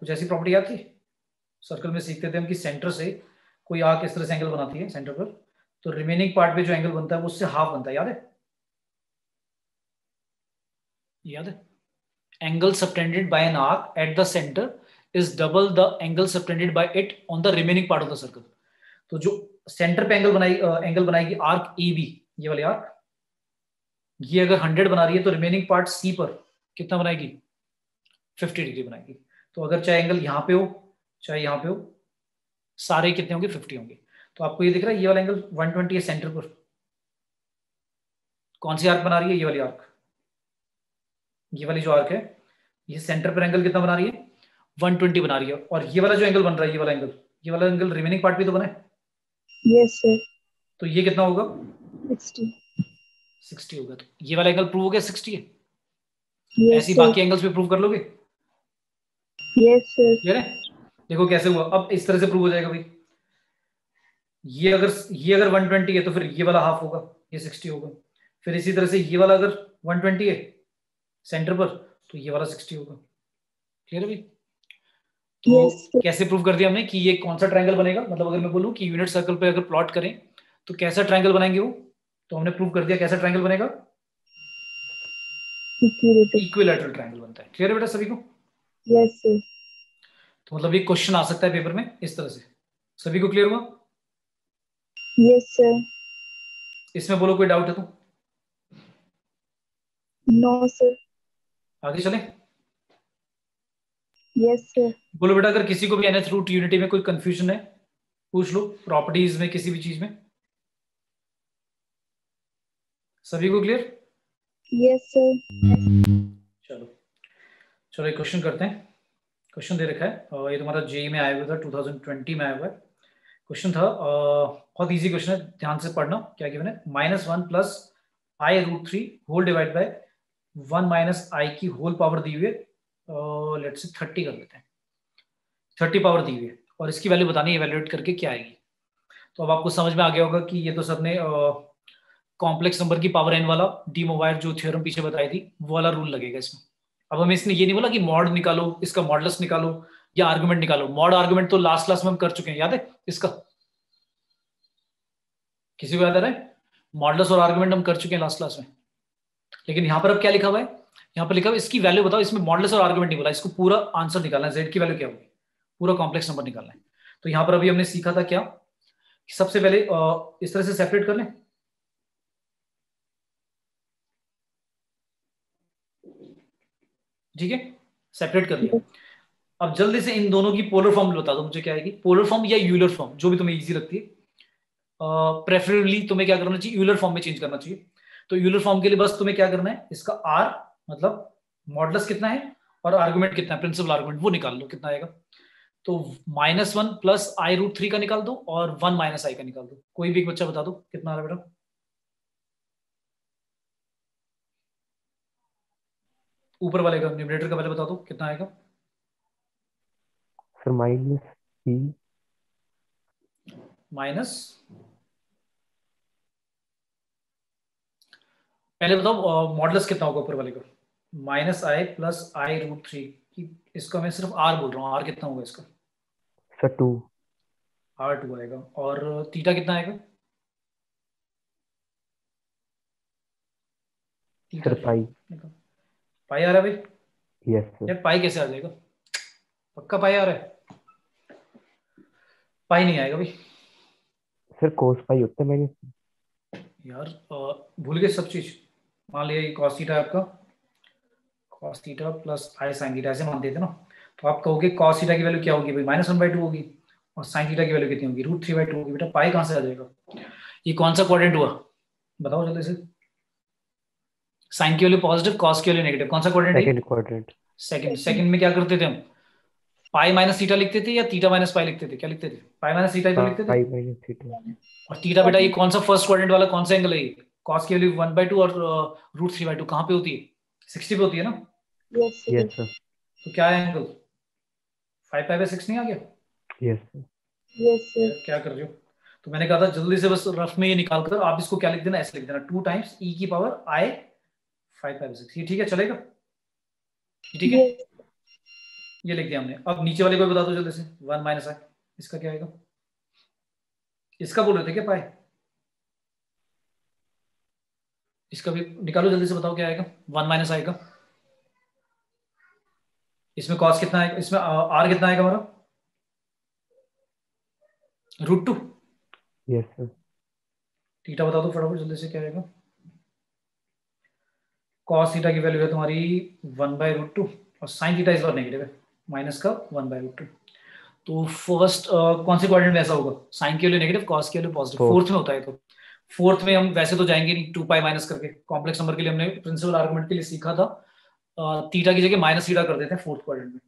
कुछ ऐसी प्रॉपर्टी याद थी? सर्कल में सीखते थे हम कि सेंटर से कोई आर्क इस तरह से एंगल बनाती है सेंटर पर, तो रिमेनिंग पार्ट पे जो एंगल बनता है वो उससे हाफ बनता है, याद है? याद है? Angle subtended bye an arc at the centre is double the angle subtended bye it on the remaining part of the circle. तो जो सेंटर पे एंगल बनाएगी आर्क ए बी, ये वाली आर्क, ये अगर 100 बना रही है तो रिमेनिंग पार्ट सी पर कितना बनाएगी? 50 डिग्री बनाएगी। तो अगर चाहे एंगल यहाँ पे हो चाहे यहाँ पे हो, सारे कितने होंगे? 50 होंगे। तो आपको ये दिख रहा है, ये वाला एंगल 120 है सेंटर पर। कौन सी आर्क बना रही है? ये वाली आर्क, ये वाली जो आर्क है, ये सेंटर पर एंगल कितना बना रही है? 120 बना रही है। और ये वाला जो एंगल बन रहा है, ये वाला एंगल रिमेनिंग पार्ट भी तो बना है। Yes, sir. तो ये कितना होगा? 60. 60 होगा। तो ये वाला एंगल प्रूव हो गया 60 है। Yes, ऐसी sir. बाकी एंगल्स भी प्रूव कर लोगे? Yes, sir. क्लियर है? देखो कैसे हुआ, अब इस तरह से प्रूव हो जाएगा भाई। ये अगर 120 है तो फिर ये वाला हाफ होगा, ये 60 होगा। फिर इसी तरह से ये वाला अगर 120 है सेंटर पर, तो ये वाला 60 होगा। क्लियर है भाई? तो Yes, sir. कैसे प्रूव कर दिया हमने कि ये कौन सा ट्रायंगल बनेगा? मतलब अगर मैं बोलूं कि यूनिट सर्कल पे अगर प्लॉट करें तो कैसा ट्रायंगल बनाएंगे वो, तो हमने प्रूव कर दिया कैसा ट्रायंगल बनेगा? Equilateral. इक्विलैटरल ट्रायंगल बनता है। क्लियर है बेटा सभी को? Yes, sir. तो मतलब ये क्वेश्चन आ सकता है पेपर में इस तरह से। सभी को क्लियर हुआ? Yes, sir. इसमें बोलो कोई डाउट है तो? No, sir. आगे चलें? Yes, sir. बोलो बेटा, अगर किसी को भी nth रूट यूनिटी में कोई कंफ्यूजन है पूछ लो, प्रॉपर्टीज में किसी भी चीज में। सभी को क्लियर? Yes, sir. चलो एक क्वेश्चन करते हैं। क्वेश्चन दे रखा है और ये तुम्हारा जेई में आया हुआ था, 2020 में आया हुआ है। क्वेश्चन था, बहुत इजी क्वेश्चन है, ध्यान से पढ़ना। क्या गिवन है? -1 plus i√3 whole divide by 1 minus i की होल पावर दी हुई है, लेट्स से 30 कर लेते हैं। 30 पावर दी हुई है और इसकी वैल्यू बतानी है, इवैल्यूएट करके क्या आएगी। तो अब आपको समझ में आ गया होगा कि ये तो सबने कॉम्प्लेक्स नंबर की पावर n वाला डी मोवायर जो थ्योरम पीछे बताई थी वो वाला रूल लगेगा इसमें। अब हमें इसने ये नहीं बोला कि मॉड निकालो, इसका मॉडुलस निकालो या आर्गुमेंट निकालो। मॉड आर्गुमेंट तो लास्ट क्लास में हम कर चुके हैं, याद है इसका? किसी को याद आ रहा है? मॉडुलस और आर्गुमेंट हम कर चुके हैं लास्ट क्लास में। लेकिन यहाँ पर अब क्या लिखा हुआ है? यहाँ पर लिखा हुआ है इसकी वैल्यू बताओ। इसमें मॉडुलस और आर्गुमेंट नहीं बोला, इसको पूरा आंसर निकालना है, जेड की वैल्यू क्या होगी, पूरा कॉम्प्लेक्स नंबर निकालना है। तो यहाँ पर अभी हमने सीखा था क्या, सबसे पहले इस तरह से सेपरेट कर लें। ठीक है, सेपरेट कर लिया। अब जल्दी से इन दोनों की पोलर फॉर्म बता दो मुझे, क्या आएगी? पोलर फॉर्म या यूलर फॉर्म, जो भी तुम्हें इजी लगती है। प्रेफरेबली तुम्हें क्या करना चाहिए? यूलर फॉर्म में चेंज करना चाहिए। तो यूलर फॉर्म के लिए बस तुम्हें क्या करना है, इसका आर मतलब मॉडुलस कितना है और आर्गुमेंट कितना है, प्रिंसिपल आर्गुमेंट, वो निकाल लो कितना आएगा। तो -1 प्लस i√3 का निकाल दो और 1 माइनस आई का निकाल दो। कोई भी एक बच्चा बता दो कितना आ रहा है बेटा? ऊपर वाले का न्यूमरेटर का पहले बता दो कितना आएगा। सर -c माइनस, पहले बताओ मॉडुलस कितना होगा ऊपर वाले का? -i plus i√3। इसका मैं सिर्फ r बोल रहा हूँ, r कितना होगा इसका? सर 2 r2 आएगा। और थीटा कितना आएगा? सर पाई पाई आ रहा है भाई? Yes sir. यार पाई कैसे आ जाएगा? पक्का पाई आ रहा है? पाई नहीं आएगा भाई। सर कोस पाई होता है माइनस। यार भूल गए सब चीज। मान लिया ये cos थीटा आपका, cos theta plus i sin theta ऐसे मान देते ना, तो आप कहोगे cos थीटा की वैल्यू क्या होगी भाई? -1/2 होगी। और sin थीटा की वैल्यू कितनी होगी? √3/2 होगी। बेटा पाई कहाँ से आ जाएगा? ये कौन सा क्वाड्रेंट हुआ बताओ जल्दी से। साइन की वैल्यू पॉजिटिव, cos की वैल्यू नेगेटिव, कौन सा क्वाड्रेंट है? Second quadrant. सेकंड में क्या करते थे हम? पाई माइनस थीटा लिखते थे या थीटा माइनस पाई लिखते थे? क्या लिखते थे? पाई माइनस थीटा तो लिखते थे। Pi minus theta. और थीटा बेटा ये कौन सा फर्स्ट क्वाड्रेंट वाला कौन सा एंगल है? कॉस की वैल्यू 1/2 और √3/2 कहाँ पे होती है? 60 पे होती है ना? Yes, sir. Yes sir. तो क्या है एंगल? 5π/6 नहीं आ गया? Yes sir. Yes, sir. क्या कर रहे हो? तो मैंने कहा था जल्दी से बस रफ में ये निकाल कर आप इसको क्या लिख देना, ऐसे लिख देना 2 टाइम्स e की पावर i 5π/6। ये ठीक है, चलेगा? ये ठीक है, Yes. ये लिख दिया हमने। अब नीचे वाले को बता दो जल्दी से, 1 - i, इसका क्या आएगा? इसका बोल रहे थे क्या पाई? इसका भी निकालो जल्दी से, बताओ क्या आएगा 1 - i का। इसमें कॉस कितना आएगा, इसमें r कितना आएगा हमारा? √2। Yes sir. थीटा बता दो फटाफट जल्दी से, क्या आएगा? कॉस थीटा की वैल्यू है तुम्हारी 1/√2 और साइन थीटा इस बार नेगेटिव है, माइनस का 1/√2। तो फर्स्ट कौन से क्वाड्रेंट में ऐसा होगा? साइन के लिए नेगेटिव, कॉस के लिए पॉजिटिव। Fourth. फोर्थ में होता है। तो फोर्थ में हम वैसे तो जाएंगे नहीं, 2π माइनस करके। कॉम्प्लेक्स नंबर के लिए हमने प्रिंसिपल आर्गुमेंट के लिए सीखा था थीटा की जगह माइनस थीटा कर देते हैं फोर्थ क्वाड्रेंट में।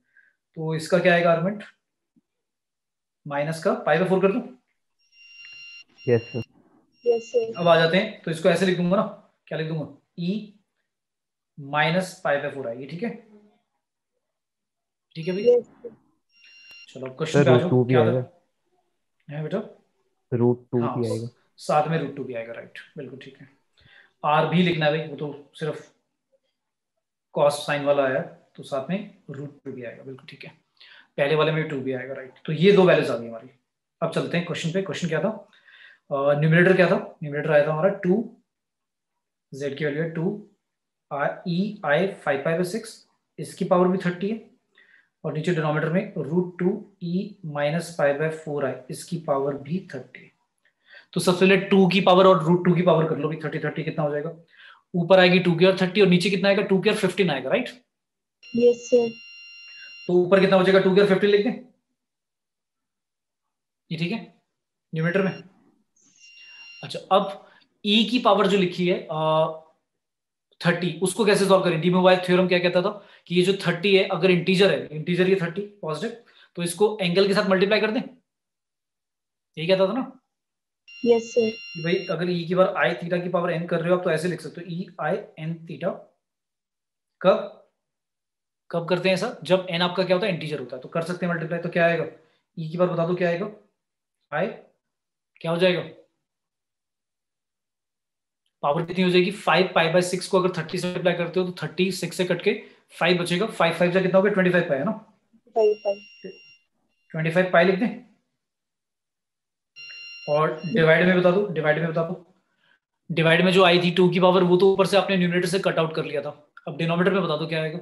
तो इसका क्या आएगा आर्गुमेंट? माइनस का π/4 कर दूं? Yes sir. Yes, sir. अब आ जाते हैं, तो इसको ऐसे लिख दूंगा ना, क्या लिख दूंगा? e माइनस π/4 आएगी, ठीक है? ठीक है भाई, Yes, sir. चलो अब क्वेश्चन सर पे आ रूट जाओ। टू भी क्या आएगा। है बेटा? √2 हाँ, भी आएगा। साथ में √2 भी आएगा, राइट, बिल्कुल ठीक है। आर भी लिखना है भाई, वो तो सिर्फ कॉस साइन वाला आया, तो साथ में √2 भी आएगा, बिल्कुल ठीक है। पहले वाले में भी 2 भी आएगा, राइट। तो ये दो वैल्यूज आ गई हमारी। अब चलते हैं क्वेश्चन पे। क्वेश्चन क्या था? न्यूमरेटर क्या था? न्यूमरेटर आया था हमारा 2, z की वैल्यू है 2, e i 5π/6, इसकी पावर भी 30 है, और नीचे डिनोमिनेटर में √2 e माइनस π/4i, इसकी पावर भी 30 है। तो सबसे पहले 2 की पावर और √2 की पावर कर लो भी, 30 कितना हो जाएगा? ऊपर आएगी 2 की और 30, और नीचे कितना आएगा? 2 की और 15 आएगा, राइट। Yes, sir. तो ऊपर कितना हो जाएगा? 2 की और 15 लिख दें, ये ठीक है न्यूमरेटर में। अच्छा, अब e की पावर जो लिखी है 30, उसको कैसे सॉल्व करें? डी मोबाइल थ्योरम क्या कहता था कि ये जो 30 है, अगर इंटीजर है, इंटीजर ये 30 पॉजिटिव, तो इसको एंगल के साथ मल्टीप्लाई कर दें, यही कहता था ना Yes, sir. कि भाई अगर e की पावर i थीटा की पावर n कर रहे हो आप, तो ऐसे लिख सकते हो e i n थीटा। कब कब करते हैं ऐसा? जब n आपका क्या होता है? इंटीजर होता है, तो कर सकते हैं मल्टीप्लाई। तो क्या आएगा? e की पावर बता दो क्या आएगा? i क्या हो जाएगा? पावर कितनी हो जाएगी? 5π/6 को अगर 30 से मल्टीप्लाई करते हो तो 36 से कट के 5 बचेगा। 5 5 से कितना हो गया? 25π है ना? 5. 25π लिख दें, और डिवाइड में बता दो, डिवाइड में बता दो। डिवाइड में जो आई थी 2 की पावर, वो तो ऊपर से आपने न्यूमरेटर से कट आउट कर लिया था। अब डिनोमिनेटर में बता दो क्या आएगा?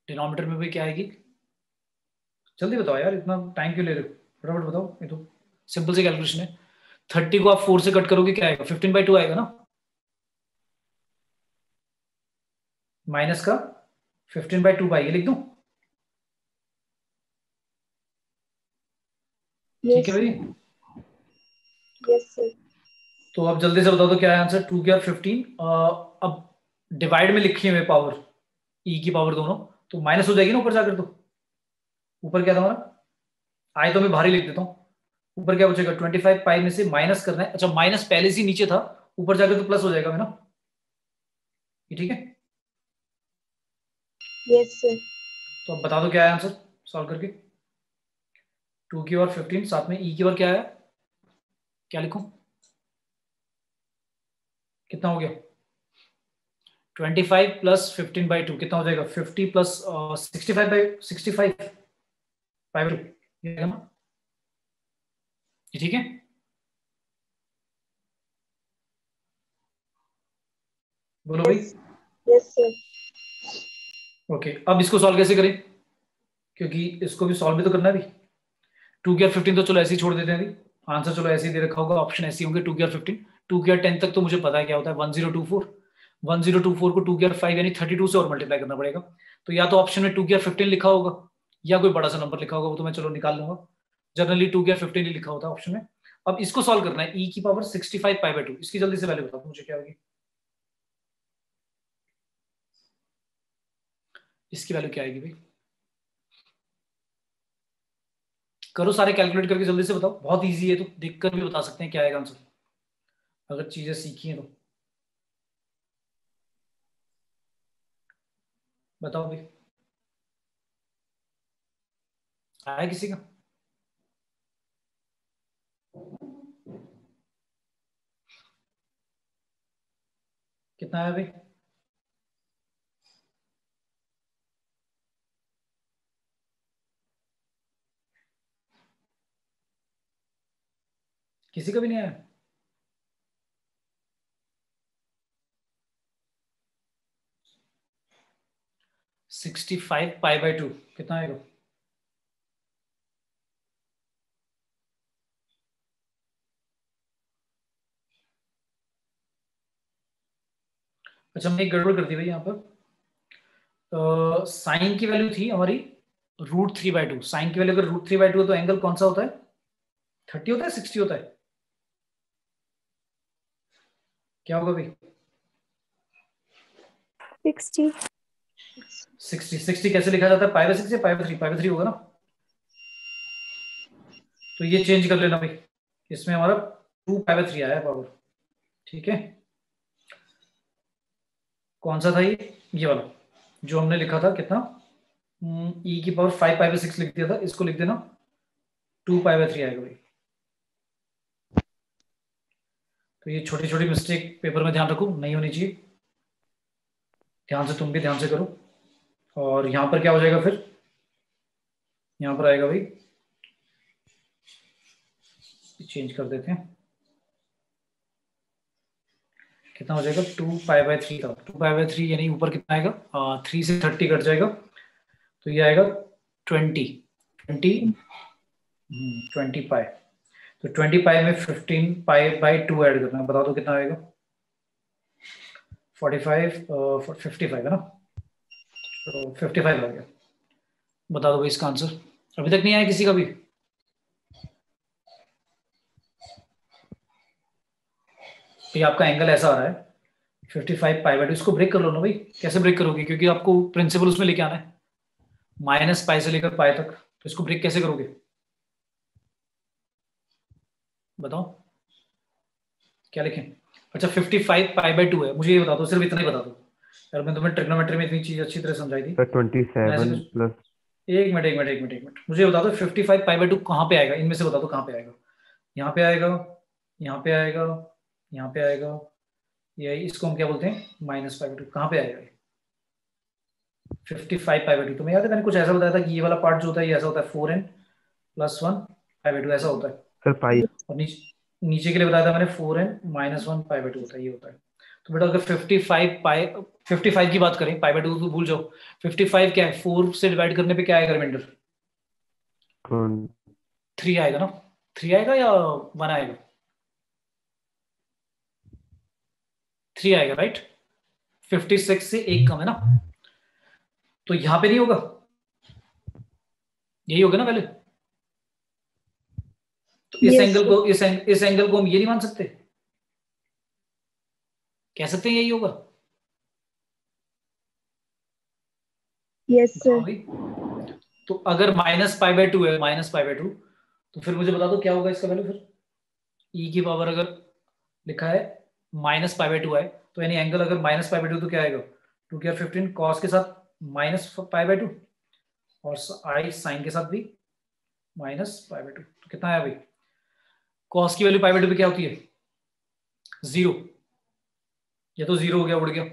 डिनोमिनेटर में भी क्या आएगी? जल्दी बताओ यार, इतना टाइम क्यों ले रहे हो? फटाफट बताओ, ये तो सिंपल सी कैलकुलेशन है। 30 को आप 4 से कट करोगे, क्या आएगा? 15/2 आएगा ना, माइनस का 15/2 ये लिख दूं, ठीक Yes, है भाई? sir. Yes, sir. तो अब जल्दी से बता दो क्या है आंसर? 2 की और 15। अब डिवाइड में लिखी हुई पावर, e की पावर दोनों, तो माइनस हो जाएगी ना ऊपर जाकर। तो ऊपर क्या था हमारा? आई तो मैं भारी लिख देता हूँ। ऊपर क्या बचेगा? 25π में से माइनस करना है। अच्छा, माइनस पहले से नीचे था, ऊपर जाकर तो प्लस हो जाएगा है ना, ये ठीक है? Yes, sir. तो अब बता दो क्या है आंसर सॉल्व करके। 2 की और 15, साथ में e की और क्या है, क्या लिखूं? कितना हो गया? 25 प्लस 15/2 कितना हो जाएगा? 50 प्लस 65/2, ये ना, ये ठीक है? बोलो भाई। Yes. Yes, sir. ओके, अब इसको सॉल्व कैसे करें? क्योंकि इसको भी सॉल्व भी तो करना है भी। 2 की और 15 तो चलो ऐसे ही छोड़ देते हैं अभी, आंसर चलो ऐसे ही दे रखा होगा, ऑप्शन ऐसे ही होंगे 2 की और 15। 2 की और 10 तक तो मुझे पता है क्या होता है, 1024। 1024 को 2 की और 5 यानी 32 से और मल्टीप्लाई करना पड़ेगा। तो या तो ऑप्शन में 2 की और 15 लिखा होगा, या कोई बड़ा सा नंबर लिखा होगा, वो तो मैं चलो निकाल लूंगा। जनरली 2 की और 15 ही लिखा होता है ऑप्शन में। अब इसको सॉल्व करना है, e की पावर 65π/2, इसकी जल्दी से वैल्यू बताओ मुझे क्या होगी? इसकी वैल्यू क्या आएगी भाई? करो सारे कैलकुलेट करके जल्दी से बताओ, बहुत इजी है तो देख कर भी बता सकते हैं क्या आएगा आंसर, अगर चीजें सीखी हैं तो। बताओ भाई, आया किसी का? कितना आया भाई? किसी का भी नहीं आया? Sixty five pi by two कितना आएगा? अच्छा, हमने एक गड़बड़ कर दी भाई यहाँ पर। साइन की वैल्यू थी हमारी √3/2। साइन की वैल्यू अगर √3/2 है तो एंगल कौन सा होता है? 30 होता है, 60 होता है? क्या होगा भाई? 60 60 कैसे लिखा जाता है? π/6 या π/3? π/3 होगा ना, तो ये चेंज कर लेना भाई, इसमें हमारा 2π/3 आया है पावर। ठीक है, कौन सा था ये वाला जो हमने लिखा था कितना, e की पावर 5π/6 लिख दिया था, इसको लिख देना 2π/3 आएगा भाई। तो ये छोटी छोटी मिस्टेक पेपर में ध्यान रखो, नहीं होनी चाहिए, ध्यान से, तुम भी ध्यान से करो। और यहां पर क्या हो जाएगा फिर? यहां पर आएगा भाई, चेंज कर देते हैं, कितना हो जाएगा? 2π/3 था, 2π/3 यानी ऊपर कितना आएगा? 3 से 30 कट जाएगा, तो ये आएगा 20 पाई। तो 20 पाई में 15π/2 ऐड करना है, बता दो कितना आएगा? 55 है ना, तो 55 आ गया। बता दो भाई इसका आंसर, अभी तक नहीं आया किसी का भी? ये आपका एंगल ऐसा आ रहा है 55π/2, इसको ब्रेक कर लो ना भाई। कैसे ब्रेक करोगे? क्योंकि आपको प्रिंसिपल उसमें लेके आना है, -π से लेकर पाई तक, तो इसको ब्रेक कैसे करोगे बताओ, क्या लिखें? अच्छा, 55π/2 है, मुझे ये बता दो, सिर्फ इतना ही बता दो यार, मैं तुम्हें ट्रिग्नोमेट्री में इतनी चीज अच्छी तरह समझाई थी। 27 प्लस, एक मिनट, मुझे बता दो 55π/2 कहाँ पे आएगा, इनमें से बता दो कहाँ पे आएगा। यहाँ पे आएगा, यहाँ पे आएगा, यहाँ पे आएगा, ये इसको हम क्या बोलते हैं? -π/2। कहाँ पे आएगा 55π/2? तुम्हें याद है मैंने कुछ ऐसा बताया था कि ये वाला पार्ट जो होता है ये ऐसा होता है 4n + 1π/2 ऐसा होता है, सर पाई, और नीचे के लिए बताया था मैंने 4n - 1π/2 होता है, ये होता है। तो बेटा अगर 55 की बात करें, π/2 तो भूल जाओ, 55 क्या है? 4 से डिवाइड करने पे क्या आएगा रिमाइंडर? 3 आएगा ना, 3 आएगा या 1 आएगा? 3 आएगा, राइट? 56 से 1 कम है ना, तो यहां पे नहीं होगा, यही होगा ना पहले। तो इस एंगल को, इस एंगल को हम ये नहीं मान सकते, कह सकते हैं यही होगा? Yes sir. तो अगर -π/2 है, -π/2, तो फिर मुझे बता दो क्या होगा इसका वैल्यू फिर? e की पावर अगर लिखा है -π/2 है, तो यानी एंगल अगर -π/2 तो क्या आएगा? 2 की 15 कॉस के साथ -π/2 और आई साइन के साथ भी -π/2, तो कितना आया भाई? कॉस की वैल्यू π/2 पे क्या होती है? 0, ये तो 0 हो गया, उड़ गया।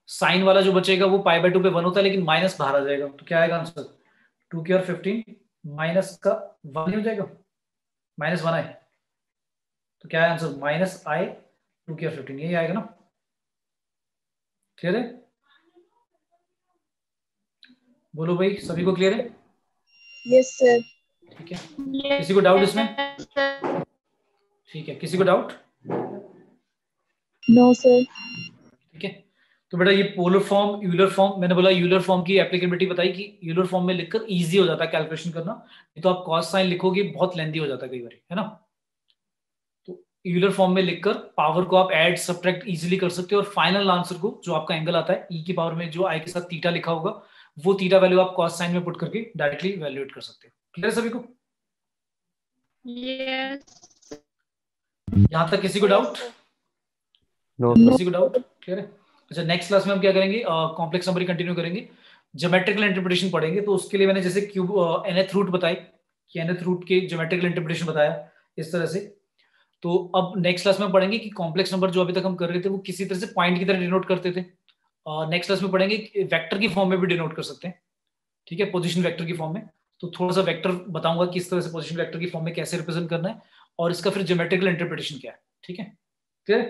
साइन वाला जो बचेगा वो π/2 पे 1 होता है, लेकिन माइनस बाहर आ जाएगा, तो क्या आएगा आंसर? 2 की 15 माइनस का 1 हो जाएगा, -1 आए, तो क्या है आंसर? -i 2 की 15, यही आएगा ना? क्लियर है? बोलो भाई, सभी को क्लियर है? Yes sir. ठीक है, किसी को डाउट इसमें? ठीक है, किसी को डाउट? No sir. ठीक है, तो बेटा ये पोलर फॉर्म, यूलर फॉर्म, मैंने बोला यूलर फॉर्म की एप्लीकेबिलिटी बताई कि यूलर फॉर्म में लिखकर इजी हो जाता है कैलकुलेशन करना, नहीं तो आप कॉस साइन लिखोगे बहुत लेंथी हो जाता है कई बार, है ना? तो यूलर फॉर्म में लिखकर पावर को आप ऐड सब्ट्रैक्ट इजीली कर सकते हो, और फाइनल आंसर को जो आपका एंगल आता है ई की पावर में जो आई के साथ थीटा लिखा होगा, वो थीटा वैल्यू आप कॉस साइन में पुट करके डायरेक्टली वैल्यूएट कर सकते हो। क्लियर है सभी को? Yes. यहाँ तक किसी को डाउट? नो किसी को डाउट? क्लियर है? अच्छा, नेक्स्ट क्लास में हम क्या करेंगे, कॉम्प्लेक्स नंबर कंटिन्यू करेंगे, ज्योमेट्रिकल इंटरप्रिटेशन पढ़ेंगे। तो उसके लिए मैंने जैसे क्यूब nth रूट बताई कि nth रूट के ज्योमेट्रिकल इंटरप्रिटेशन बताया इस तरह से। तो अब नेक्स्ट क्लास में पढ़ेंगे कि कॉम्प्लेक्स नंबर जो अभी तक हम कर रहे थे वो किसी तरह से पॉइंट की तरह डिनोट करते थे। नेक्स्ट क्लास में पढ़ेंगे वेक्टर की फॉर्म में भी डिनोट कर सकते हैं, ठीक है, पोजीशन वेक्टर की फॉर्म में। तो थोड़ा सा वेक्टर बताऊंगा किस तरह से पोजीशन वेक्टर की फॉर्म में कैसे रिप्रेजेंट करना है और इसका फिर ज्योमेट्रिकल इंटरप्रिटेशन क्या है, ठीक है, क्लियर।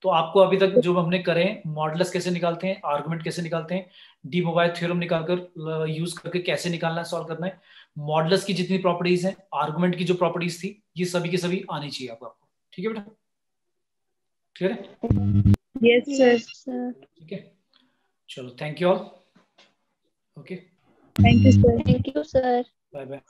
तो आपको अभी तक जो हमने करे हैं, मॉडुलस कैसे निकालते हैं, आर्गुमेंट कैसे निकालते हैं, डी मोबाइल थ्योरम निकालकर यूज करके कैसे निकालना है, सॉल्व करना है, मॉडुलस की जितनी प्रॉपर्टीज हैं, आर्गुमेंट की जो प्रॉपर्टीज थी, ये सभी की सभी आनी चाहिए आपको, ठीक है बेटा, क्लियर है? Yes, sir. ठीक है, चलो, thank you all. Okay, Thank you, sir. Thank you, sir. Bye bye.